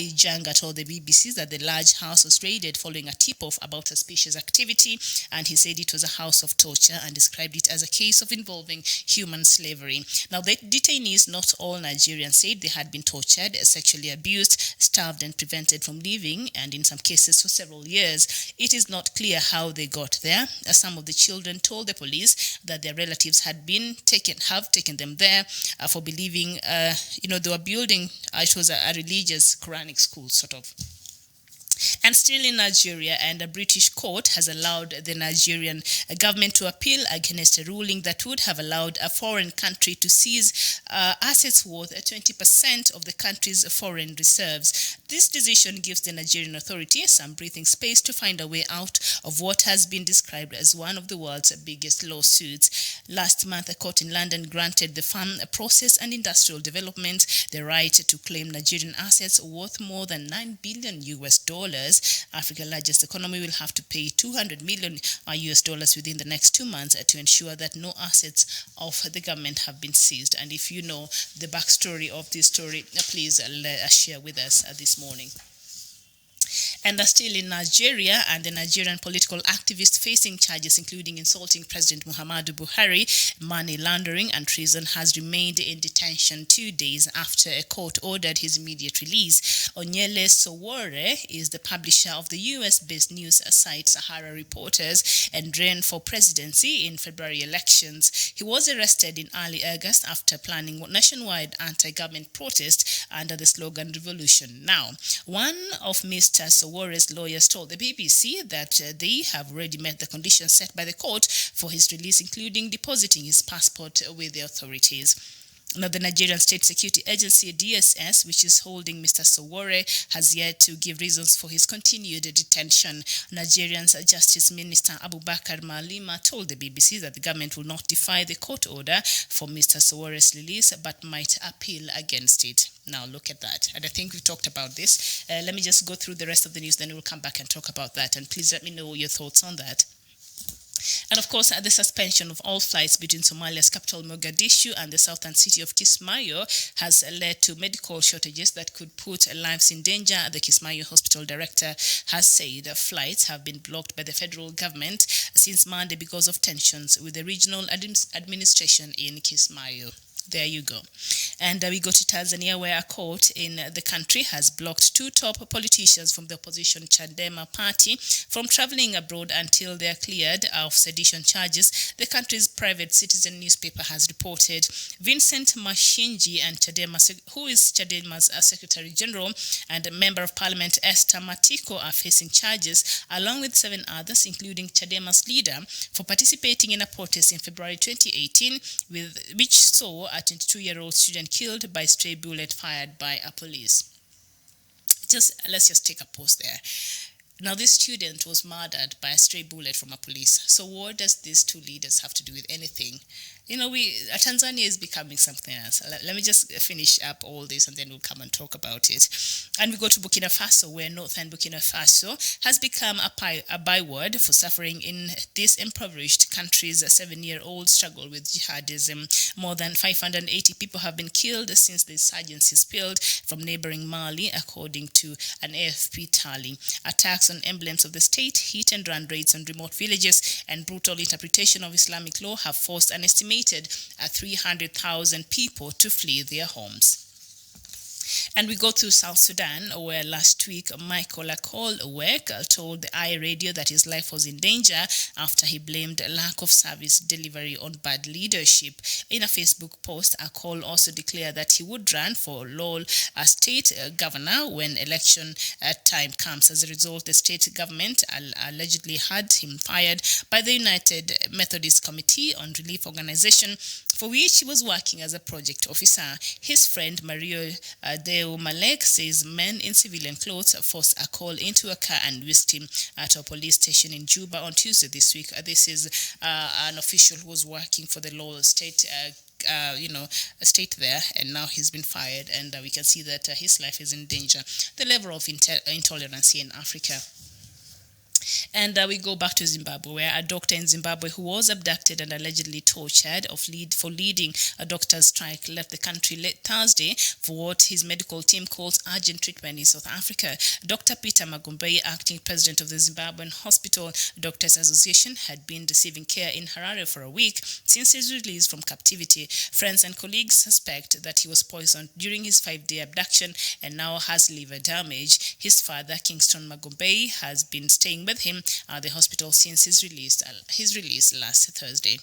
Janga told the BBC that the large house was raided following a tip-off about suspicious activity, and he said it was a house of torture and described it as a case of involving human slavery. Now, the detainees, not all Nigerians, said they had been tortured, sexually abused, starved and prevented from leaving, and in some cases for several years. It is not clear how they got there. Some of the children told the police that their relatives have taken them there for believing, they were building, it was a religious Quranic school, sort of. And still in Nigeria, and a British court has allowed the Nigerian government to appeal against a ruling that would have allowed a foreign country to seize assets worth 20% of the country's foreign reserves. This decision gives the Nigerian authority some breathing space to find a way out of what has been described as one of the world's biggest lawsuits. Last month, a court in London granted the Farm Process and Industrial Development the right to claim Nigerian assets worth more than $9 billion. Africa's largest economy will have to pay $200 million within the next 2 months to ensure that no assets of the government have been seized. And if you know the backstory of this story, please share with us this morning. And still in Nigeria, and the Nigerian political activist facing charges including insulting President Muhammadu Buhari, money laundering and treason has remained in detention 2 days after a court ordered his immediate release. Onyele Sowore is the publisher of the US-based news site Sahara Reporters and ran for presidency in February elections. He was arrested in early August after planning nationwide anti-government protest under the slogan Revolution Now. One of Mr. Sowore's lawyers told the BBC that they have already met the conditions set by the court for his release, including depositing his passport with the authorities. Now, the Nigerian State Security Agency, DSS, which is holding Mr. Sowore, has yet to give reasons for his continued detention. Nigerian's Justice Minister Abubakar Malima told the BBC that the government will not defy the court order for Mr. Sowore's release, but might appeal against it. Now, look at that. And I think we've talked about this. Let me just go through the rest of the news, then we'll come back and talk about that. And please let me know your thoughts on that. And of course, the suspension of all flights between Somalia's capital Mogadishu and the southern city of Kismayo has led to medical shortages that could put lives in danger. The Kismayo hospital director has said flights have been blocked by the federal government since Monday because of tensions with the regional administration in Kismayo. There you go. And we go to Tanzania, where a court in the country has blocked 2 top politicians from the opposition Chadema party from traveling abroad until they are cleared of sedition charges, the country's private citizen newspaper has reported. Vincent Mashinji, and who is Chadema's Secretary General, and a Member of Parliament Esther Matiko are facing charges, along with 7 others, including Chadema's leader, for participating in a protest in February 2018, which saw a 22-year-old student killed by a stray bullet fired by a police. Let's just take a pause there. Now, this student was murdered by a stray bullet from a police. So what does these 2 leaders have to do with anything? Tanzania is becoming something else. Let me just finish up all this and then we'll come and talk about it. And we go to Bukinafaso, where northern Bukinafaso has become a byword for suffering in this impoverished country's 7-year-old struggle with jihadism. More than 580 people have been killed since the insurgency spilled from neighboring Mali, according to an AFP tally. Attacks on emblems of the state, hit-and-run raids on remote villages, and brutal interpretation of Islamic law have forced an estimated 300,000 people to flee their homes. And we go to South Sudan, where last week Michael Akol-Owek told the iRadio that his life was in danger after he blamed lack of service delivery on bad leadership. In a Facebook post, Akol also declared that he would run for Lol state governor when election time comes. As a result, the state government allegedly had him fired by the United Methodist Committee on Relief Organization, for which he was working as a project officer. His friend Mario Deo Malek says men in civilian clothes forced Akol into a car and whisked him at a police station in Juba on Tuesday this week. This is an official who was working for the Lowell State state there, and now he's been fired, and we can see that his life is in danger. The level of intolerance here in Africa. And we go back to Zimbabwe, where a doctor in Zimbabwe who was abducted and allegedly tortured for leading a doctor's strike left the country late Thursday for what his medical team calls urgent treatment in South Africa. Dr. Peter Magumbe, acting president of the Zimbabwean Hospital Doctors Association, had been receiving care in Harare for a week since his release from captivity. Friends and colleagues suspect that he was poisoned during his 5-day abduction and now has liver damage. His father, Kingston Magumbe, has been staying with him at the hospital since his release last Thursday.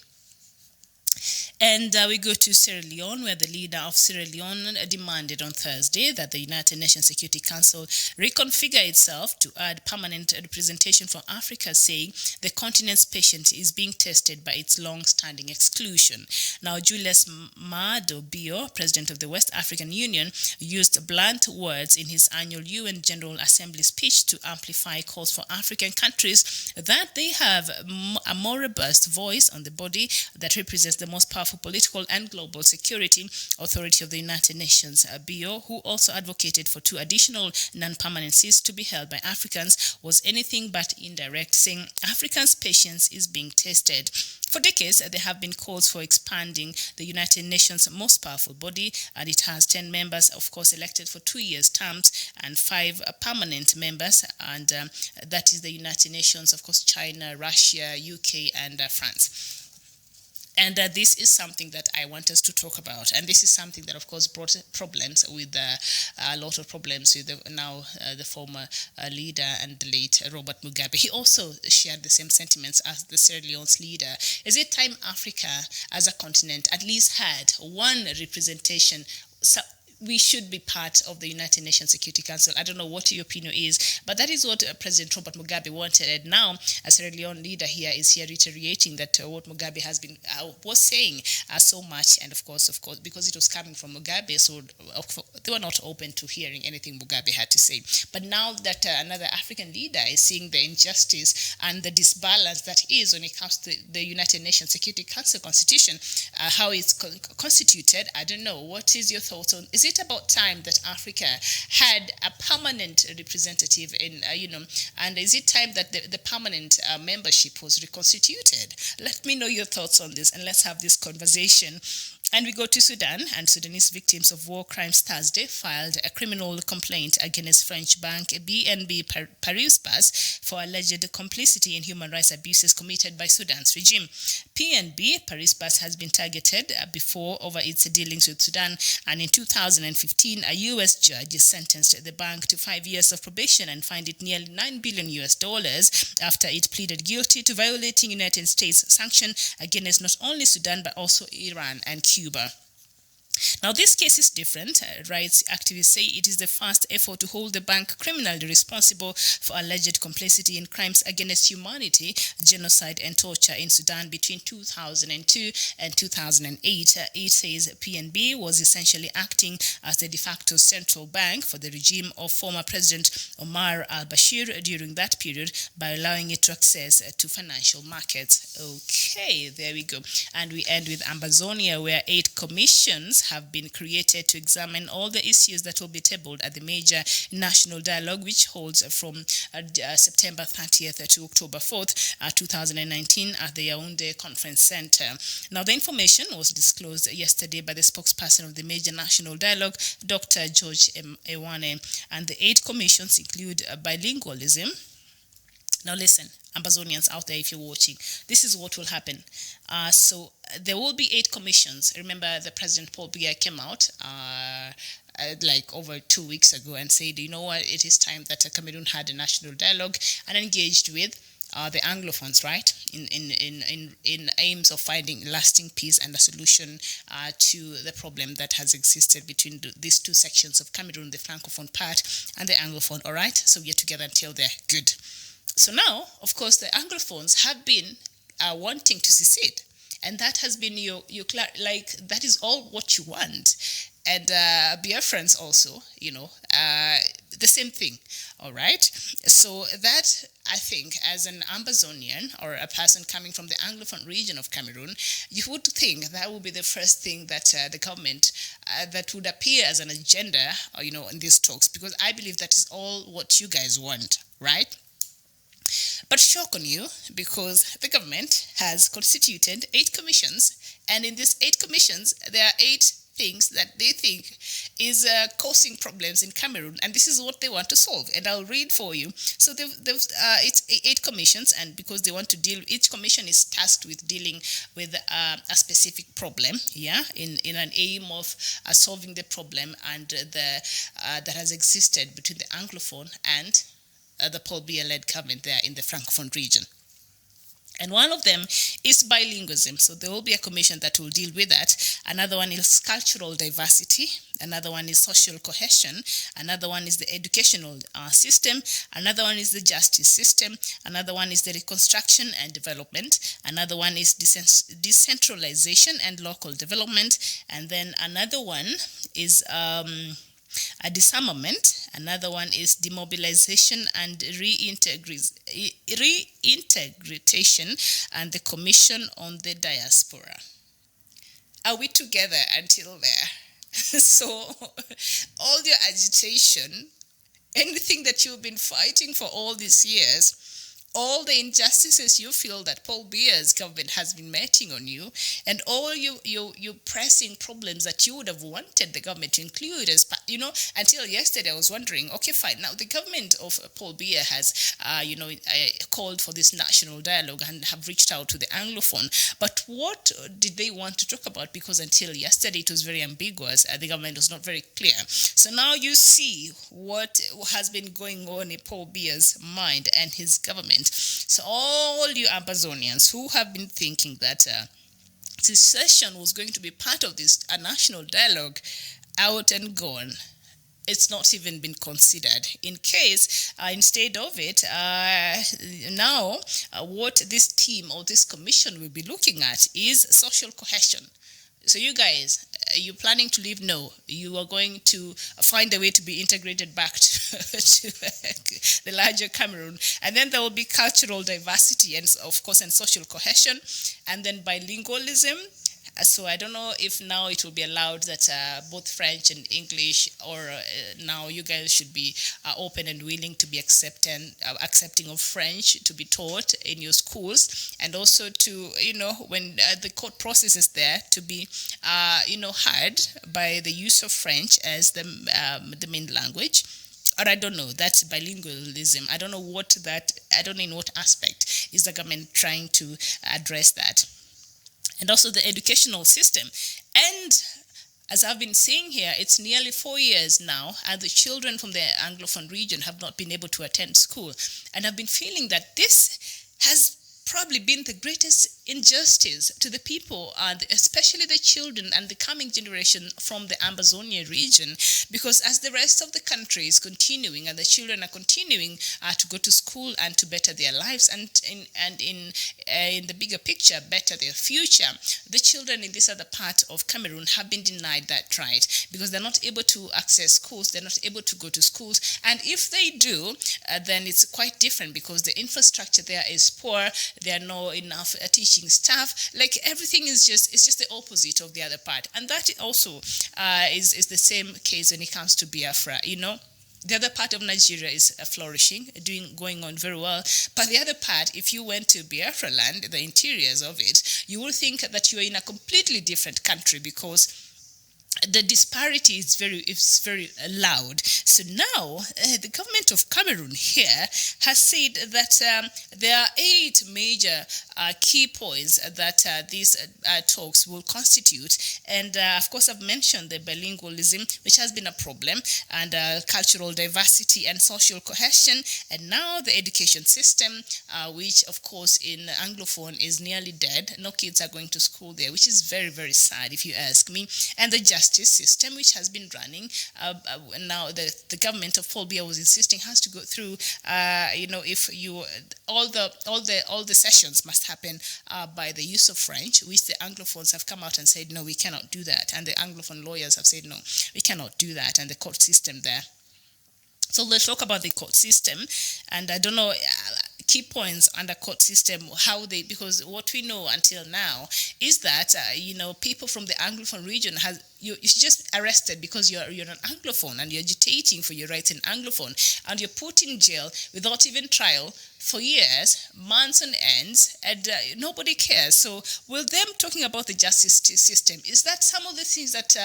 And we go to Sierra Leone, where the leader of Sierra Leone demanded on Thursday that the United Nations Security Council reconfigure itself to add permanent representation for Africa, saying the continent's patience is being tested by its long-standing exclusion. Now, Julius Maado Bio, president of the West African Union, used blunt words in his annual UN General Assembly speech to amplify calls for African countries that they have a more robust voice on the body that represents the most powerful political and global security authority of the United Nations. Bio, who also advocated for 2 additional non-permanent seats to be held by Africans, was anything but indirect, saying Africans' patience is being tested. For decades, there have been calls for expanding the United Nations' most powerful body, and it has 10 members, of course, elected for 2 years terms, and 5 permanent members, and that is the United Nations, of course, China, Russia, UK, and France. And this is something that I want us to talk about. And this is something that, of course, brought problems with a lot of problems with the former leader and the late Robert Mugabe. He also shared the same sentiments as the Sierra Leone's leader. Is it time Africa as a continent at least had one representation? We should be part of the United Nations Security Council. I don't know what your opinion is, but that is what President Robert Mugabe wanted. And now, a Sierra Leone leader here is here reiterating that what Mugabe has been was saying so much, and of course, because it was coming from Mugabe, so they were not open to hearing anything Mugabe had to say. But now that another African leader is seeing the injustice and the disbalance that is when it comes to the United Nations Security Council constitution, how it's constituted, I don't know. What is your thoughts on? Is it about time that Africa had a permanent representative in, and is it time that the permanent membership was reconstituted? Let me know your thoughts on this, and let's have this conversation. And we go to Sudan, and Sudanese victims of war crimes Thursday filed a criminal complaint against French bank BNP Paribas for alleged complicity in human rights abuses committed by Sudan's regime. BNP Paribas has been targeted before over its dealings with Sudan, and in 2015, a U.S. judge sentenced the bank to 5 years of probation and fined it nearly $9 billion after it pleaded guilty to violating United States sanctions against not only Sudan but also Iran and Cuba. Now, this case is different. Rights activists say it is the first effort to hold the bank criminally responsible for alleged complicity in crimes against humanity, genocide and torture in Sudan between 2002 and 2008. It says PNB was essentially acting as the de facto central bank for the regime of former President Omar al-Bashir during that period by allowing it to access to financial markets. Okay, there we go. And we end with Ambazonia, where 8 commissions have been created to examine all the issues that will be tabled at the major national dialogue, which holds from September 30th to October 4th, 2019 at the Yaoundé Conference Center. Now, the information was disclosed yesterday by the spokesperson of the major national dialogue, Dr. George Ewane, and the 8 commissions include bilingualism. Now listen, Ambazonians out there, if you're watching, this is what will happen. So there will be 8 commissions. Remember, the President Paul Biya came out like over 2 weeks ago and said, you know what, it is time that Cameroon had a national dialogue and engaged with the Anglophones, right, in aims of finding lasting peace and a solution to the problem that has existed between these two sections of Cameroon, the Francophone part and the Anglophone, all right? So we're together until they're good. So now, of course, the Anglophones have been wanting to secede, and that has been that is all what you want. And Biafrans also, the same thing, all right? So that, I think, as an Ambazonian or a person coming from the Anglophone region of Cameroon, you would think that would be the first thing that the government, that would appear as an agenda, in these talks, because I believe that is all what you guys want, right? But shock on you, because the government has constituted 8 commissions, and in these 8 commissions, there are 8 things that they think is causing problems in Cameroon, and this is what they want to solve. And I'll read for you. So it's 8 commissions, and because they want to deal, each commission is tasked with dealing with a specific problem, in an aim of solving the problem and that has existed between the Anglophone and the Paul Biya-led government there in the Francophone region. And one of them is bilingualism. So there will be a commission that will deal with that. Another one is cultural diversity. Another one is social cohesion. Another one is the educational system. Another one is the justice system. Another one is the reconstruction and development. Another one is decentralization and local development. And then another one is a disarmament. Another one is demobilization and reintegration, and the Commission on the Diaspora. Are we together until there? So all your agitation, anything that you've been fighting for all these years, all the injustices you feel that Paul Biya's government has been meting on you, and all you pressing problems that you would have wanted the government to include as, until yesterday I was wondering, okay, fine, now the government of Paul Biya has, called for this national dialogue and have reached out to the Anglophone, but what did they want to talk about? Because until yesterday it was very ambiguous, the government was not very clear. So now you see what has been going on in Paul Biya's mind and his government. So all you Ambazonians who have been thinking that secession was going to be part of this national dialogue, out and gone. It's not even been considered. In case, instead of it, now what this team or this commission will be looking at is social cohesion. So you guys, you're planning to leave? No. You are going to find a way to be integrated back to the larger Cameroon. And then there will be cultural diversity and, of course, and social cohesion. And then bilingualism. So I don't know if now it will be allowed that both French and English, or now you guys should be open and willing to be accepting of French to be taught in your schools, and also to, when the court process is there, to be, heard by the use of French as the main language. Or I don't know, that's bilingualism. I don't know in what aspect is the government trying to address that. And also the educational system. And as I've been saying here, it's nearly 4 years now, and the children from the Anglophone region have not been able to attend school. And I've been feeling that this has probably been the greatest injustice to the people, and especially the children and the coming generation from the Ambazonia region, because as the rest of the country is continuing and the children are continuing to go to school and to better their lives and in the bigger picture better their future, the children in this other part of Cameroon have been denied that right, because they're not able to access schools, they're not able to go to schools, and if they do, then it's quite different, because the infrastructure there is poor, there are not enough teaching staff, like everything is just the opposite of the other part. And that also is the same case when it comes to Biafra. The other part of Nigeria is flourishing, going on very well. But the other part, if you went to Biafra land, the interiors of it, you will think that you are in a completely different country, because the disparity is very loud. So now the government of Cameroon here has said that there are 8 major key points that these talks will constitute, and of course I've mentioned the bilingualism, which has been a problem, and cultural diversity and social cohesion, and now the education system, which of course in Anglophone is nearly dead. No kids are going to school there, which is very sad if you ask me, and the justice system, which has been running. Now the government of Paul Biya was insisting has to go through. If you all the sessions must happen by the use of French, which the Anglophones have come out and said no, we cannot do that, and the Anglophone lawyers have said no, we cannot do that, and the court system there. So let's talk about the court system, and I don't know. Key points under court system, because what we know until now is that people from the Anglophone region you're just arrested because you're an Anglophone and you're agitating for your rights in Anglophone, and you're put in jail without even trial for years, months on ends, and nobody cares. So with them talking about the justice system, is that some of the things that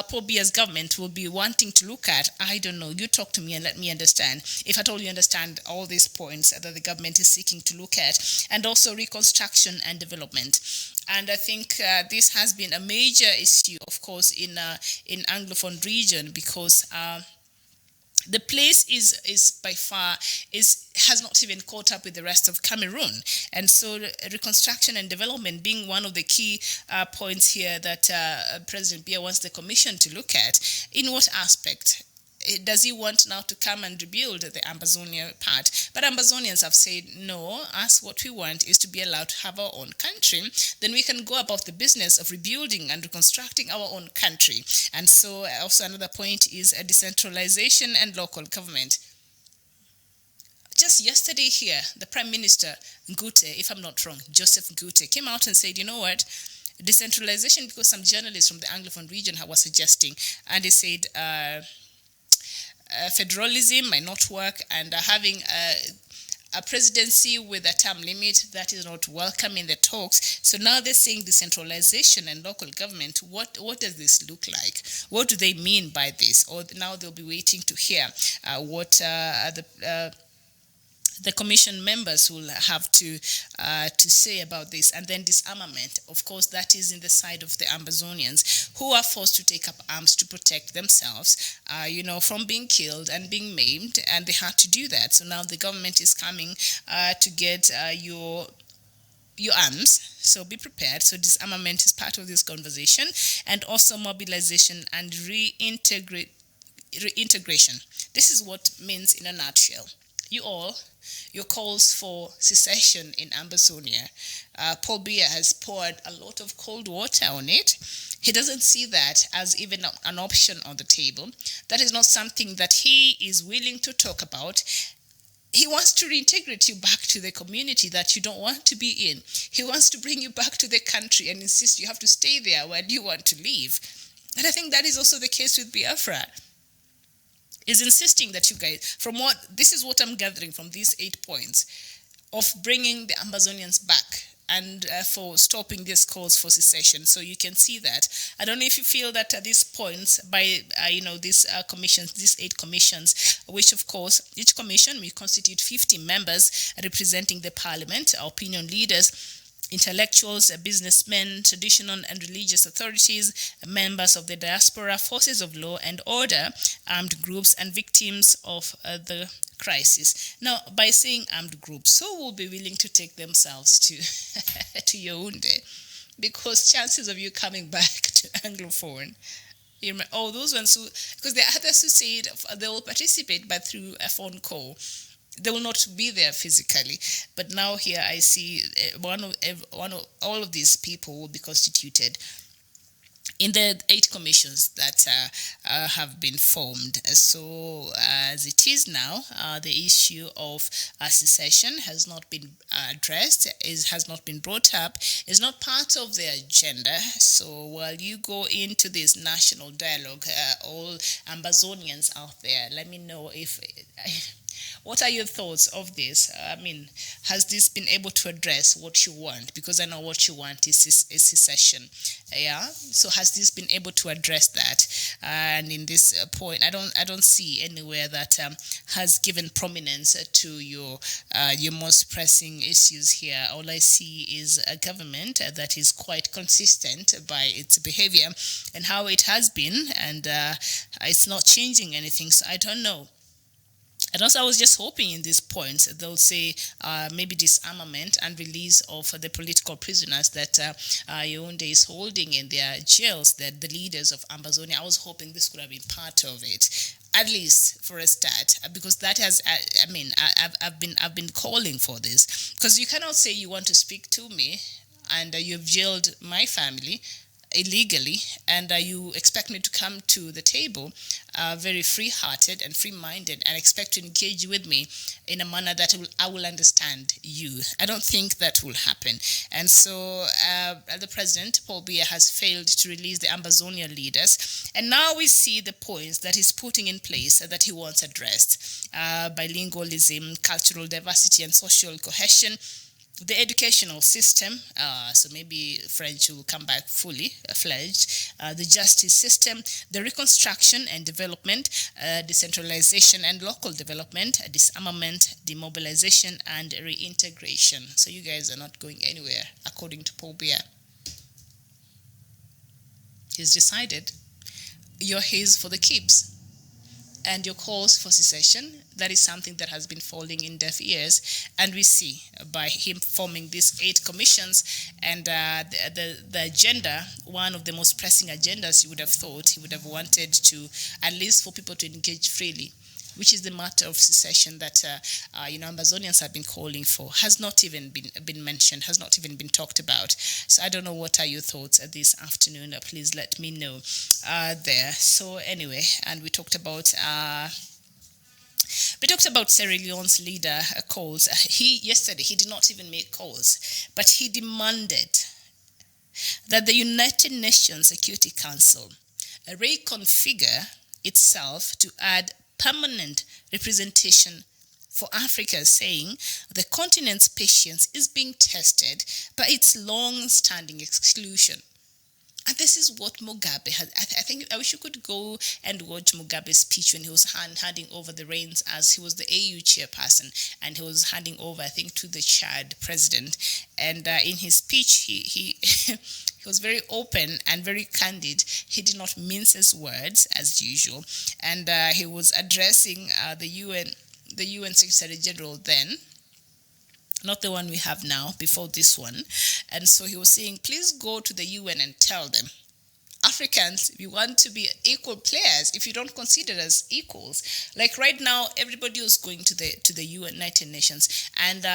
Paul Biya's government will be wanting to look at? I don't know. You talk to me and let me understand, if at all you understand all these points that the government is seeking to look at, and also reconstruction and development. And I think this has been a major issue, of course, in Anglophone region, because the place is by far has not even caught up with the rest of Cameroon, and so reconstruction and development being one of the key points here that President Biya wants the Commission to look at. In what aspect? Does he want now to come and rebuild the Ambazonia part? But Ambazonians have said, no, us what we want is to be allowed to have our own country. Then we can go about the business of rebuilding and reconstructing our own country. And so also another point is a decentralization and local government. Just yesterday here, the Prime Minister, Ngute, if I'm not wrong, Joseph Ngute, came out and said, you know what, decentralization, because some journalists from the Anglophone region were suggesting, and they said, federalism might not work, and having a presidency with a term limit, that is not welcome in the talks. So now they're saying decentralization and local government. What does this look like? What do they mean by this? Or now they'll be waiting to hear what the commission members will have to say about this. And then disarmament, of course, that is in the side of the Ambazonians, who are forced to take up arms to protect themselves, from being killed and being maimed, and they had to do that. So now the government is coming to get your arms. So be prepared. So disarmament is part of this conversation, and also mobilization and reintegration. This is what it means in a nutshell. Your calls for secession in Ambazonia, Paul Biya has poured a lot of cold water on it. He doesn't see that as even an option on the table. That is not something that he is willing to talk about. He wants to reintegrate you back to the community that you don't want to be in. He wants to bring you back to the country and insist you have to stay there when you want to leave. And I think that is also the case with Biafra. Is insisting that you guys, this is what I'm gathering from these 8 points, of bringing the Ambazonians back and for stopping these calls for secession. So you can see that. I don't know if you feel that these points by, these commissions, these 8 commissions, which of course, each commission will constitute 50 members representing the parliament, opinion leaders, intellectuals, businessmen, traditional and religious authorities, members of the diaspora, forces of law and order, armed groups, and victims of the crisis. Now, by saying armed groups, who will be willing to take themselves to Yaoundé? Because chances of you coming back to Anglophone, those ones who, because there are others who say they will participate, but through a phone call. They will not be there physically, but now here I see all of these people will be constituted in the 8 commissions that have been formed. So as it is now, the issue of secession has not been addressed, has not been brought up, is not part of the agenda. So while you go into this national dialogue, all Ambazonians out there, let me know if What are your thoughts of this? I mean, has this been able to address what you want? Because I know what you want is secession. Yeah. So has this been able to address that? And in this point, I don't see anywhere that has given prominence to your most pressing issues here. All I see is a government that is quite consistent by its behavior and how it has been, and it's not changing anything. So I don't know. And also, I was just hoping in these points they'll say maybe disarmament and release of the political prisoners that Yaoundé is holding in their jails, that the leaders of Ambazonia. I was hoping this could have been part of it, at least for a start, because that has. I've been calling for this, because you cannot say you want to speak to me and you've jailed my family illegally, and you expect me to come to the table very free-hearted and free-minded and expect to engage with me in a manner that I will understand you. I don't think that will happen. And so the president, Paul Biya, has failed to release the Ambazonia leaders. And now we see the points that he's putting in place that he wants addressed. Bilingualism, cultural diversity, and social cohesion. The educational system, so maybe French will come back fully fledged, the justice system, the reconstruction and development, decentralization and local development, disarmament, demobilization, and reintegration. So you guys are not going anywhere, according to Paul Biya. He's decided you're his for the keeps. And your calls for secession, that is something that has been falling in deaf ears. And we see by him forming these 8 commissions and the agenda, one of the most pressing agendas you would have thought he would have wanted to, at least for people to engage freely, which is the matter of secession that Ambazonians have been calling for, has not even been mentioned, has not even been talked about. So I don't know, what are your thoughts this afternoon? Please let me know there. So anyway, and we talked about Sierra Leone's leader calls. Yesterday he did not even make calls, but he demanded that the United Nations Security Council reconfigure itself to add permanent representation for Africa, saying the continent's patience is being tested by its long-standing exclusion. And this is what Mugabe had. I wish you could go and watch Mugabe's speech when he was handing over the reins, as he was the AU chairperson, and he was handing over, I think, to the Chad president. And in his speech, he he was very open and very candid. He did not mince his words as usual, and he was addressing the UN Secretary General then. Not the one we have now, before this one. And so he was saying, please go to the UN and tell them, Africans, we want to be equal players. If you don't consider us equals, like right now, everybody is going to the United Nations, and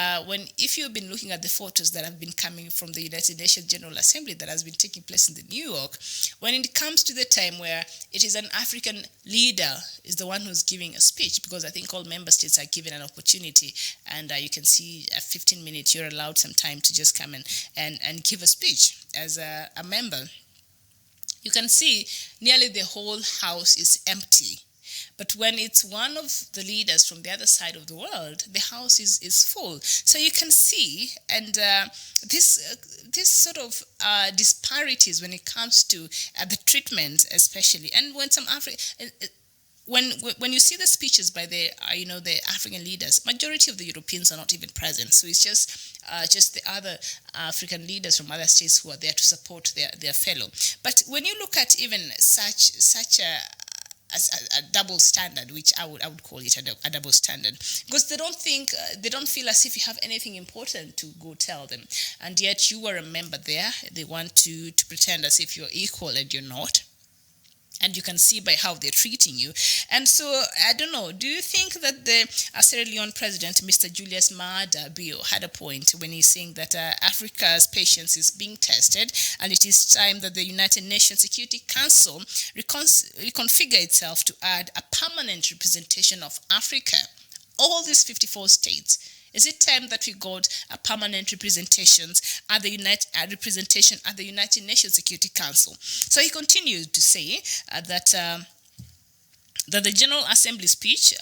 if you've been looking at the photos that have been coming from the United Nations General Assembly that has been taking place in New York, when it comes to the time where it is an African leader is the one who's giving a speech, because I think all member states are given an opportunity, and you can see at 15 minutes you're allowed some time to just come and give a speech as a member. You can see nearly the whole house is empty. But when it's one of the leaders from the other side of the world, the house is full. So you can see, and this sort of disparities when it comes to the treatment, especially, and when some when you see the speeches by the African leaders, majority of the Europeans are not even present. So it's just the other African leaders from other states who are there to support their fellow. But when you look at even such a double standard, which I would call it a double standard, because they don't feel as if you have anything important to go tell them, and yet you are a member there. They want to pretend as if you're equal and you're not. And you can see by how they're treating you. And so, I don't know, do you think that the Sierra Leone president, Mr. Julius Maada Bio, had a point when he's saying that Africa's patience is being tested, and it is time that the United Nations Security Council reconfigure itself to add a permanent representation of Africa, all these 54 states? Is it time that we got a permanent representation at the United Nations Security Council? So he continued to say that the General Assembly speech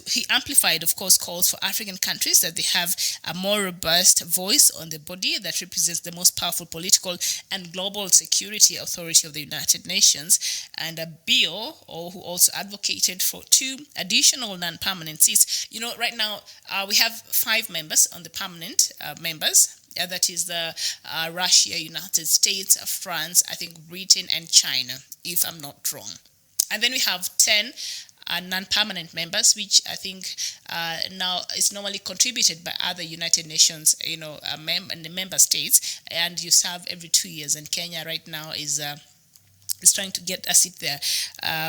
he amplified, of course, calls for African countries that they have a more robust voice on the body that represents the most powerful political and global security authority of the United Nations. And Bio, who also advocated for 2 additional non-permanent seats. You know, right now we have 5 members on the permanent members. That is the Russia, United States, France, I think Britain and China, if I'm not wrong. And then we have 10 non-permanent members, which I think now is normally contributed by other United Nations, member states, and you serve every 2 years. And Kenya right now is trying to get a seat there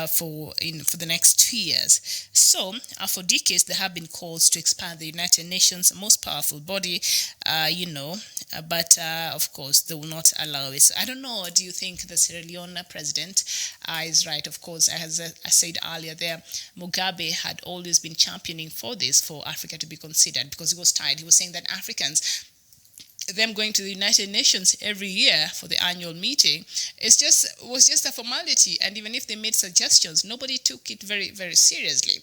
for the next 2 years. So for decades there have been calls to expand the United Nations most powerful body, but of course they will not allow it. So I don't know, do you think the Sierra Leone president is right? Of course, as I said earlier there, Mugabe had always been championing for this, for Africa to be considered, because he was tired. He was saying that Africans, them going to the United Nations every year for the annual meeting, was just a formality, and even if they made suggestions, nobody took it very, very seriously.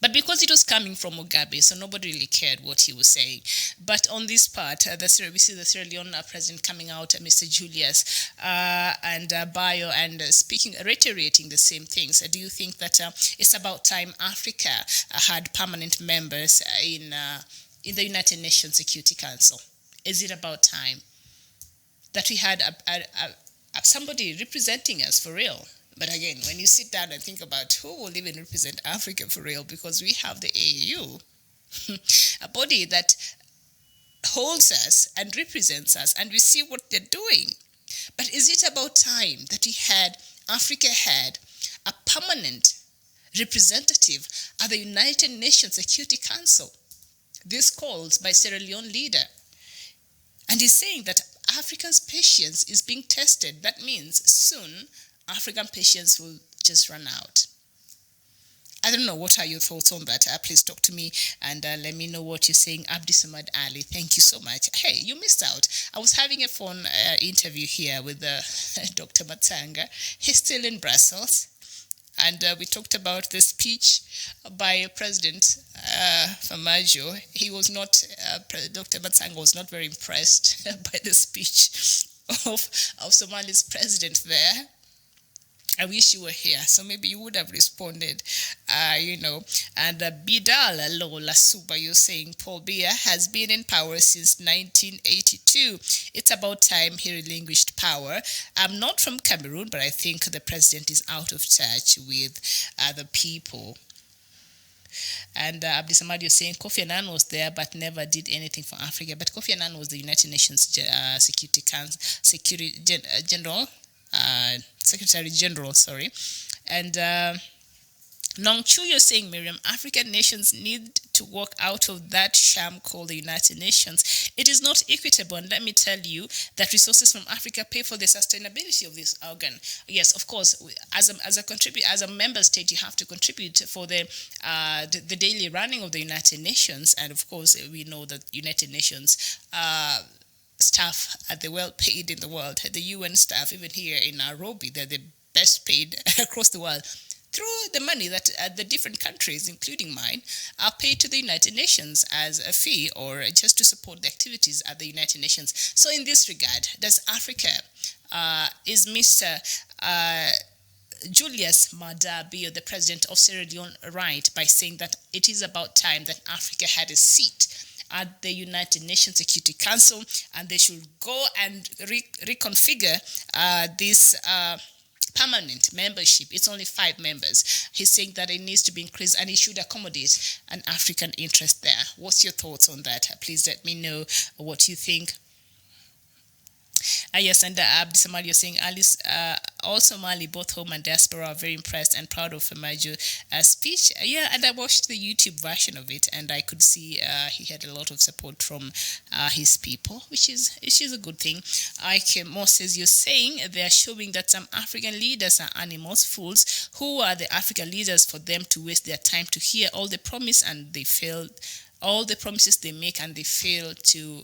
But because it was coming from Mugabe, so nobody really cared what he was saying. But on this part, we see the Sierra Leone president coming out, Mr. Julius, and Bio, and reiterating the same things. Do you think that it's about time Africa had permanent members in the United Nations Security Council? Is it about time that we had somebody representing us for real? But again, when you sit down and think about who will even represent Africa for real, because we have the AU, a body that holds us and represents us, and we see what they're doing. But is it about time that Africa had a permanent representative at the United Nations Security Council? This calls by Sierra Leone leader. And he's saying that Africa's patience is being tested. That means soon African patience will just run out. I don't know, what are your thoughts on that? Please talk to me and let me know what you're saying. Abdi Samad Ali, thank you so much. Hey, you missed out. I was having a phone interview here with Dr. Matsanga. He's still in Brussels. And we talked about the speech by President Famajo. He was not, Dr. Matsanga was not very impressed by the speech of Somalia's president there. I wish you were here, so maybe you would have responded, And Bidal Lola Suba, you're saying Paul Biya has been in power since 1982. It's about time he relinquished power. I'm not from Cameroon, but I think the president is out of touch with the people. And Abdi Samad, you're saying Kofi Annan was there but never did anything for Africa. But Kofi Annan was the United Nations Secretary General, and Nong Chu, you're saying, Miriam, African nations need to work out of that sham called the United Nations. It is not equitable, and let me tell you that resources from Africa pay for the sustainability of this organ. Yes, of course, as a member state, you have to contribute for the daily running of the United Nations, and of course, we know that United Nations staff are the well paid in the world. The UN staff, even here in Nairobi, they're the best paid across the world, through the money that the different countries, including mine, are paid to the United Nations as a fee, or just to support the activities at the United Nations. So in this regard, does Africa, is Mr. Julius Maada Bio, the president of Sierra Leone, right by saying that it is about time that Africa had a seat at the United Nations Security Council, and they should go and reconfigure this permanent membership? It's only 5 members. He's saying that it needs to be increased and it should accommodate an African interest there. What's your thoughts on that? Please let me know what you think. Yes, and Abdi Samad, you're saying Alice, all Somali, both home and diaspora, are very impressed and proud of Famajo's speech. Yeah, and I watched the YouTube version of it, and I could see he had a lot of support from his people, which is a good thing. Ike Moses, you're saying they are showing that some African leaders are animals, fools. Who are the African leaders for them to waste their time to hear all the promise and they failed all the promises they make and they fail to.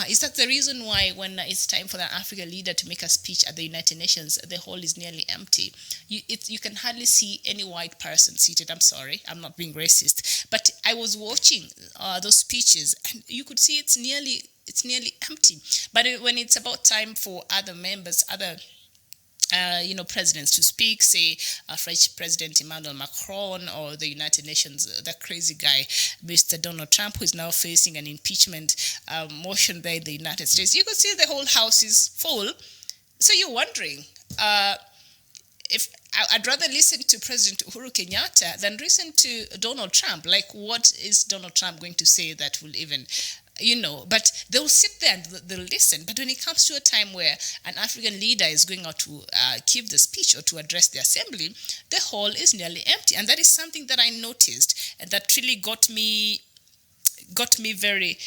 Is that the reason why when it's time for the African leader to make a speech at the United Nations, the hall is nearly empty? You can hardly see any white person seated. I'm sorry, I'm not being racist, but I was watching those speeches, and you could see it's nearly empty. But when it's about time for other members, other presidents to speak, say French President Emmanuel Macron, or the United Nations, the crazy guy, Mr. Donald Trump, who is now facing an impeachment motion there in the United States, you could see the whole house is full. So you're wondering, if I'd rather listen to President Uhuru Kenyatta than listen to Donald Trump. Like, what is Donald Trump going to say that will even, but they'll sit there and they'll listen. But when it comes to a time where an African leader is going out to give the speech or to address the assembly, the hall is nearly empty. And that is something that I noticed, and that really got me very,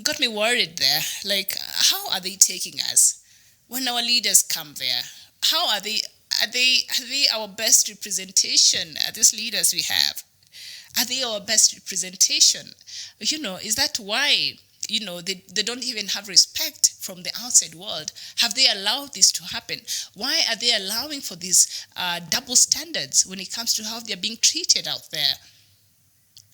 got me worried there. Like, how are they taking us when our leaders come there? How are they? Are they our best representation? These leaders we have, are they our best representation? Is that why they don't even have respect from the outside world? Have they allowed this to happen? Why are they allowing for these double standards when it comes to how they're being treated out there?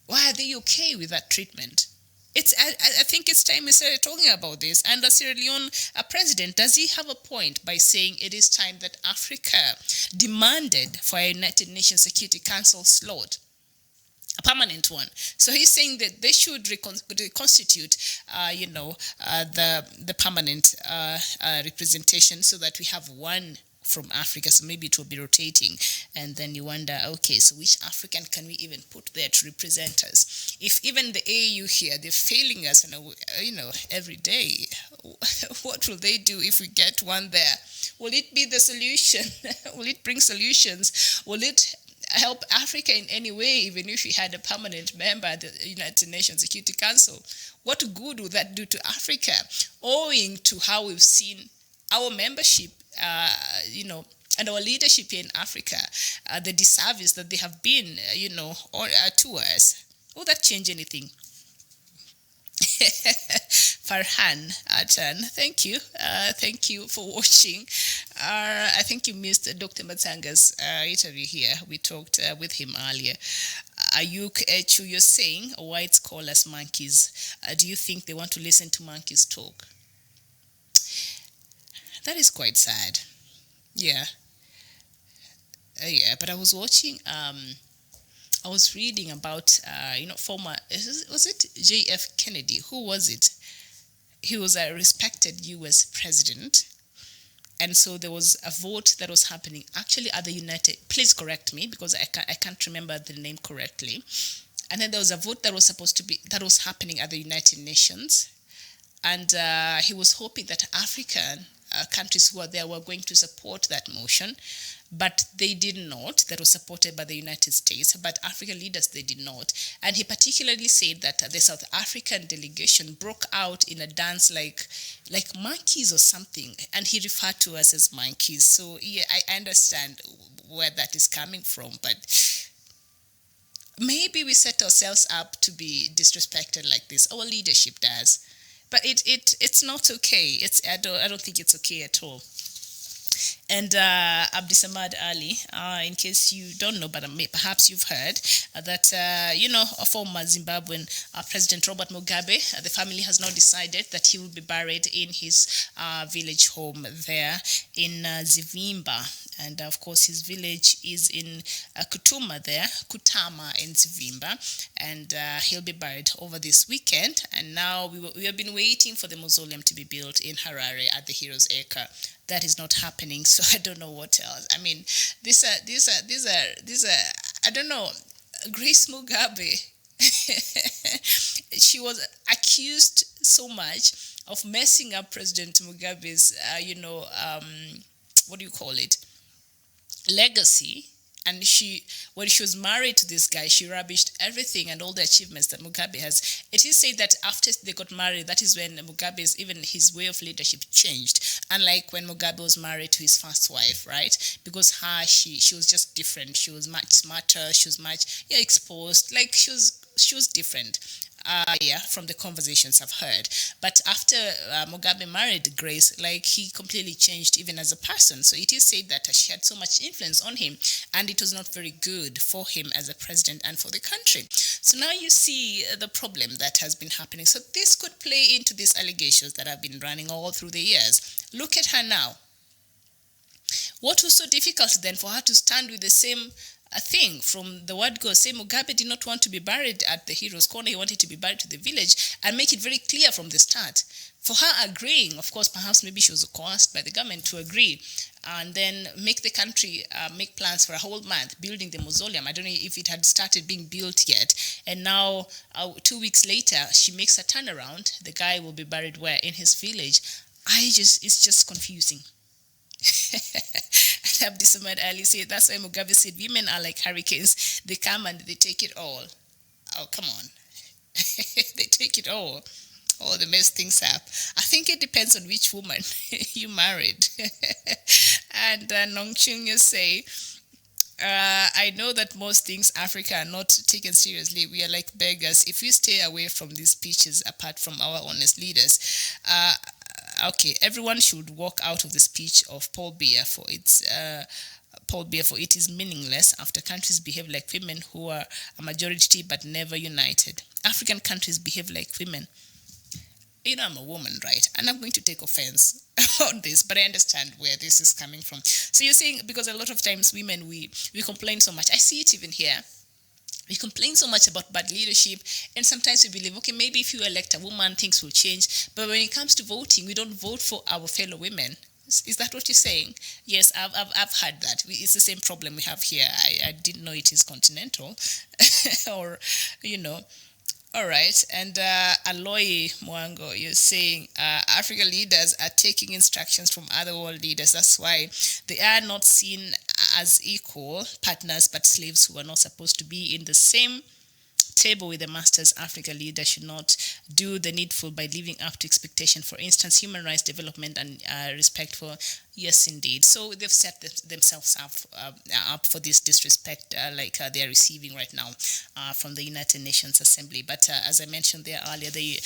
Why are they okay with that treatment? I think it's time we started talking about this. And the Sierra Leone president, does he have a point by saying it is time that Africa demanded for a United Nations Security Council slot, a permanent one? So he's saying that they should reconstitute, the permanent representation, so that we have one from Africa. So maybe it will be rotating, and then you wonder, okay, so which African can we even put there to represent us? If even the AU here, they're failing us, every day, what will they do if we get one there? Will it be the solution? Will it bring solutions? Will it help Africa in any way, even if we had a permanent member at the United Nations Security Council? What good would that do to Africa, owing to how we've seen our membership, and our leadership here in Africa, the disservice that they have been, to us? Will that change anything? Farhan Atan, thank you. Thank you for watching. I think you missed Dr. Matsanga's interview here. We talked with him earlier. Ayuk Echu, you're saying whites call us monkeys. Do you think they want to listen to monkeys talk? That is quite sad. Yeah. But I was watching, I was reading about, former, was it J.F. Kennedy? Who was it? He was a respected U.S. president. And so there was a vote that was happening, actually at the please correct me, because I can't remember the name correctly. And then there was a vote that was happening at the United Nations. And he was hoping that African countries who are there were going to support that motion, but they did not. That was supported by the United States, but African leaders, they did not. And he particularly said that the South African delegation broke out in a dance like monkeys or something, and he referred to us as monkeys. So yeah, I understand where that is coming from, but maybe we set ourselves up to be disrespected like this. Our leadership does. But it's not okay. I don't think it's okay at all. And Abdisamad Ali, in case you don't know, but perhaps you've heard that a former Zimbabwean President Robert Mugabe, the family has now decided that he will be buried in his village home there in Zivimba. And of course, his village is in Kutama in Zivimba, and he'll be buried over this weekend. And now we have been waiting for the mausoleum to be built in Harare at the Heroes Acre. That is not happening, so I don't know what else. I mean, these are I don't know. Grace Mugabe, she was accused so much of messing up President Mugabe's, what do you call it, legacy, And when she was married to this guy, she rubbished everything and all the achievements that Mugabe has. It is said that after they got married, that is when Mugabe's, even his way of leadership changed. Unlike when Mugabe was married to his first wife, right? Because she was just different. She was much smarter. She was much exposed. Like she was different. From the conversations I've heard. But after Mugabe married Grace, like he completely changed even as a person. So it is said that she had so much influence on him, and it was not very good for him as a president and for the country. So now you see the problem that has been happening. So this could play into these allegations that have been running all through the years. Look at her now. What was so difficult then for her to stand with the same thing from the word go? Say Mugabe did not want to be buried at the Heroes' Corner. He wanted to be buried to the village, and make it very clear from the start. For her agreeing, of course, perhaps maybe she was coerced by the government to agree, and then make the country make plans for a whole month building the mausoleum. I don't know if it had started being built yet. And now 2 weeks later, she makes a turnaround. The guy will be buried where? In his village. It's just confusing. And Abdi Samad Ali said that's why Mugabe said women are like hurricanes. They come and they take it all. Oh, come on. They take it all. Oh, they mess things up. I think it depends on which woman you married. And Nong Chung, you say, I know that most things Africa are not taken seriously. We are like beggars. If we stay away from these speeches, apart from our honest leaders, okay, everyone should walk out of the speech of Paul Biya for it is meaningless after countries behave like women who are a majority but never united. African countries behave like women. You know, I'm a woman, right? And I'm going to take offense on this, but I understand where this is coming from. So you're saying, because a lot of times women, we complain so much. I see it even here. We complain so much about bad leadership, and sometimes we believe, okay, maybe if you elect a woman, things will change. But when it comes to voting, we don't vote for our fellow women. Is that what you're saying? Yes, I've heard that. It's the same problem we have here. I didn't know it is continental, or All right, and Aloy Mwango, you're saying African leaders are taking instructions from other world leaders. That's why they are not seen as equal partners, but slaves who are not supposed to be in the same table with the masters. African leaders should not do the needful by living up to expectation. For instance, human rights development and respect for. Yes, indeed. So they've set themselves up for this disrespect they are receiving right now from the United Nations Assembly. But as I mentioned there earlier, the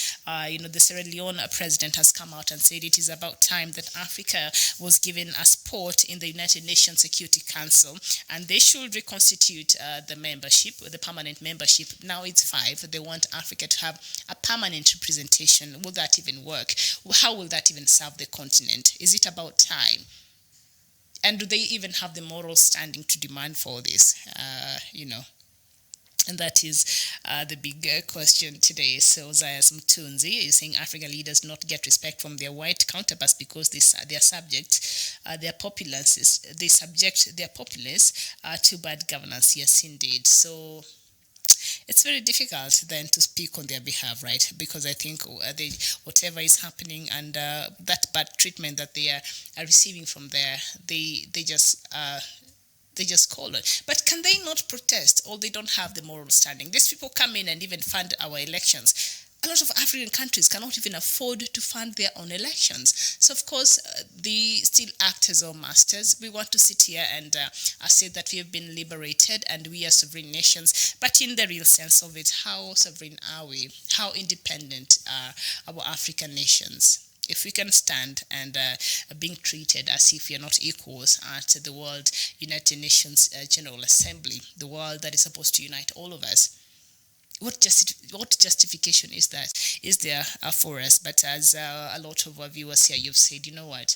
Sierra Leone president has come out and said it is about time that Africa was given a spot in the United Nations Security Council, and they should reconstitute the permanent membership. Now it's 5. They want Africa to have a permanent representation. Will that even work? How will that even serve the continent? Is it about time? And do they even have the moral standing to demand for this? And that is the big question today. So Zayas Mtunzi is saying African leaders not get respect from their white counterparts because they subject their populace to bad governance. Yes, indeed. So it's very difficult then to speak on their behalf, right? Because I think whatever is happening and that bad treatment that they are receiving from there, they just call it. But can they not protest, or they don't have the moral standing? These people come in and even fund our elections. A lot of African countries cannot even afford to fund their own elections. So, of course, they still act as our masters. We want to sit here and say that we have been liberated and we are sovereign nations. But in the real sense of it, how sovereign are we? How independent are our African nations? If we can stand and being treated as if we are not equals at the World United Nations General Assembly, the world that is supposed to unite all of us, what justification is there for us? But as a lot of our viewers here, you've said, you know what?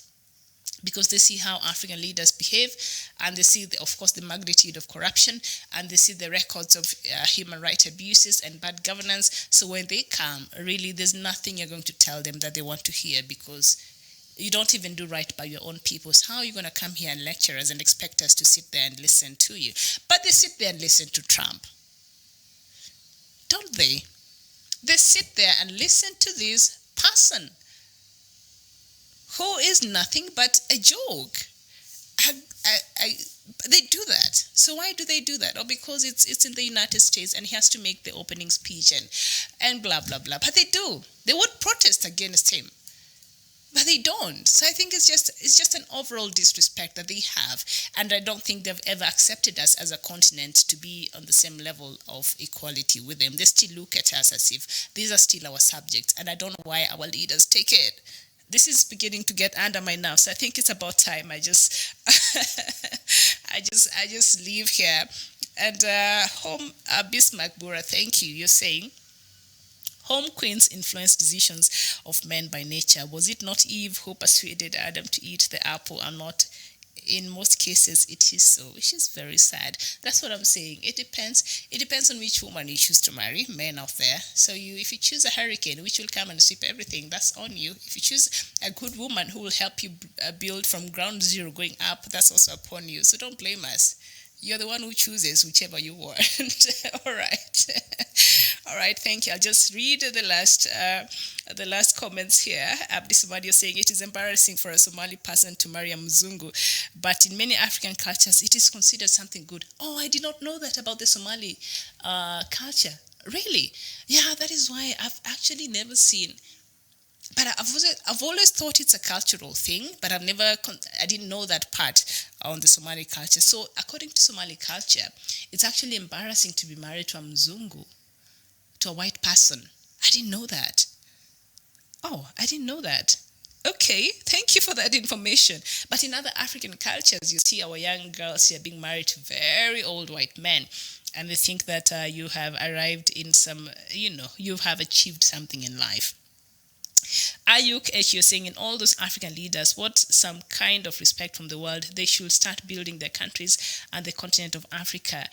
Because they see how African leaders behave, and they see, of course, the magnitude of corruption, and they see the records of human rights abuses and bad governance. So when they come, really, there's nothing you're going to tell them that they want to hear, because you don't even do right by your own peoples. How are you going to come here and lecture us and expect us to sit there and listen to you? But they sit there and listen to Trump. Don't they? They sit there and listen to this person who is nothing but a joke. They do that. So why do they do that? Or because it's in the United States and he has to make the opening speech and blah blah blah. But they do. They would protest against him. But they don't. So I think it's just an overall disrespect that they have. And I don't think they've ever accepted us as a continent to be on the same level of equality with them. They still look at us as if these are still our subjects. And I don't know why our leaders take it. This is beginning to get under my nerves. I think it's about time I just I just leave here. And home Bismarck Bura, thank you. You're saying home queens influence decisions of men by nature. Was it not Eve who persuaded Adam to eat the apple and not? In most cases, it is so, which is very sad. That's what I'm saying. It depends. It depends on which woman you choose to marry. Men out there. So if you choose a hurricane, which will come and sweep everything, that's on you. If you choose a good woman who will help you build from ground zero going up, that's also upon you. So don't blame us. You're the one who chooses whichever you want. All right. All right, thank you. I'll just read the last comments here. Abdi Somadi, you're saying it is embarrassing for a Somali person to marry a Mzungu, but in many African cultures, it is considered something good. Oh, I did not know that about the Somali culture. Really? Yeah, that is why I've actually never seen. But I've always thought it's a cultural thing, but I didn't know that part on the Somali culture. So according to Somali culture, it's actually embarrassing to be married to a Mzungu, to a white person. I didn't know that. Oh, I didn't know that. Okay, thank you for that information. But in other African cultures, you see our young girls here being married to very old white men. And they think that you have arrived in some, you have achieved something in life. Ayuk H, you're saying in all those African leaders, what some kind of respect from the world, they should start building their countries and the continent of Africa.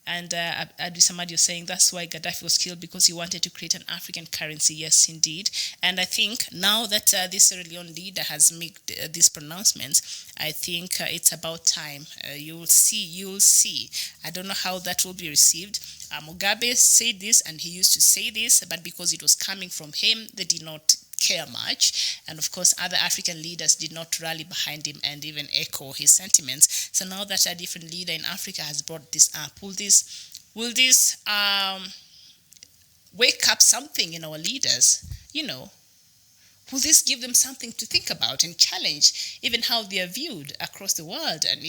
And Adi Samad, you're saying that's why Gaddafi was killed, because he wanted to create an African currency. Yes, indeed. And I think now that this Sierra Leone leader has made these pronouncements, I think it's about time. You'll see. I don't know how that will be received. Mugabe said this, and he used to say this, but because it was coming from him, they did not care much. And of course, other African leaders did not rally behind him and even echo his sentiments. So now that a different leader in Africa has brought this up, will this wake up something in our leaders? Will this give them something to think about and challenge even how they are viewed across the world? And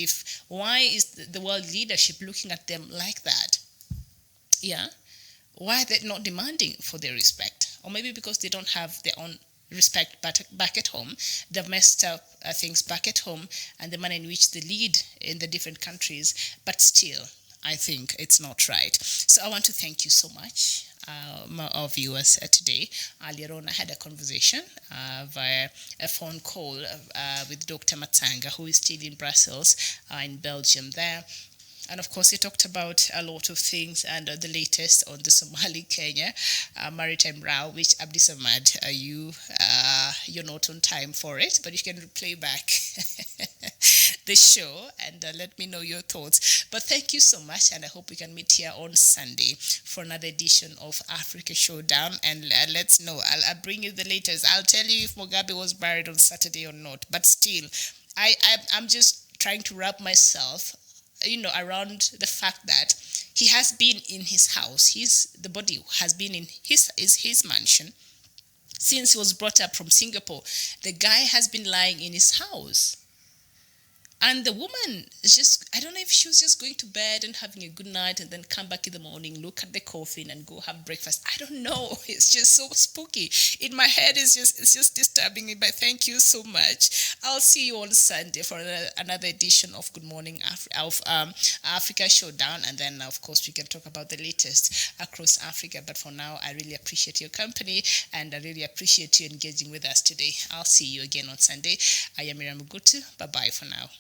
why is the world leadership looking at them like that? Yeah. Why are they not demanding for their respect? Or maybe because they don't have their own respect back at home. They've messed up things back at home and the manner in which they lead in the different countries. But still, I think it's not right. So I want to thank you so much, our viewers today. Earlier on, I had a conversation via a phone call with Dr. Matanga, who is still in Brussels, in Belgium there. And of course, he talked about a lot of things and the latest on the Somali-Kenya maritime row, which Abdi Samad, you're not on time for it, but you can replay back the show and let me know your thoughts. But thank you so much, and I hope we can meet here on Sunday for another edition of Africa Showdown. And let's know. I'll bring you the latest. I'll tell you if Mugabe was buried on Saturday or not. But still, I'm just trying to wrap myself around the fact that he has been in his house. The body has been in his mansion since he was brought up from Singapore. The guy has been lying in his house. And the woman is just, I don't know if she was just going to bed and having a good night and then come back in the morning, look at the coffin and go have breakfast. I don't know. It's just so spooky. In my head, it's just disturbing me. But thank you so much. I'll see you on Sunday for another edition of Good Morning Africa Showdown. And then, of course, we can talk about the latest across Africa. But for now, I really appreciate your company and I really appreciate you engaging with us today. I'll see you again on Sunday. I am Miriam Mugutu. Bye-bye for now.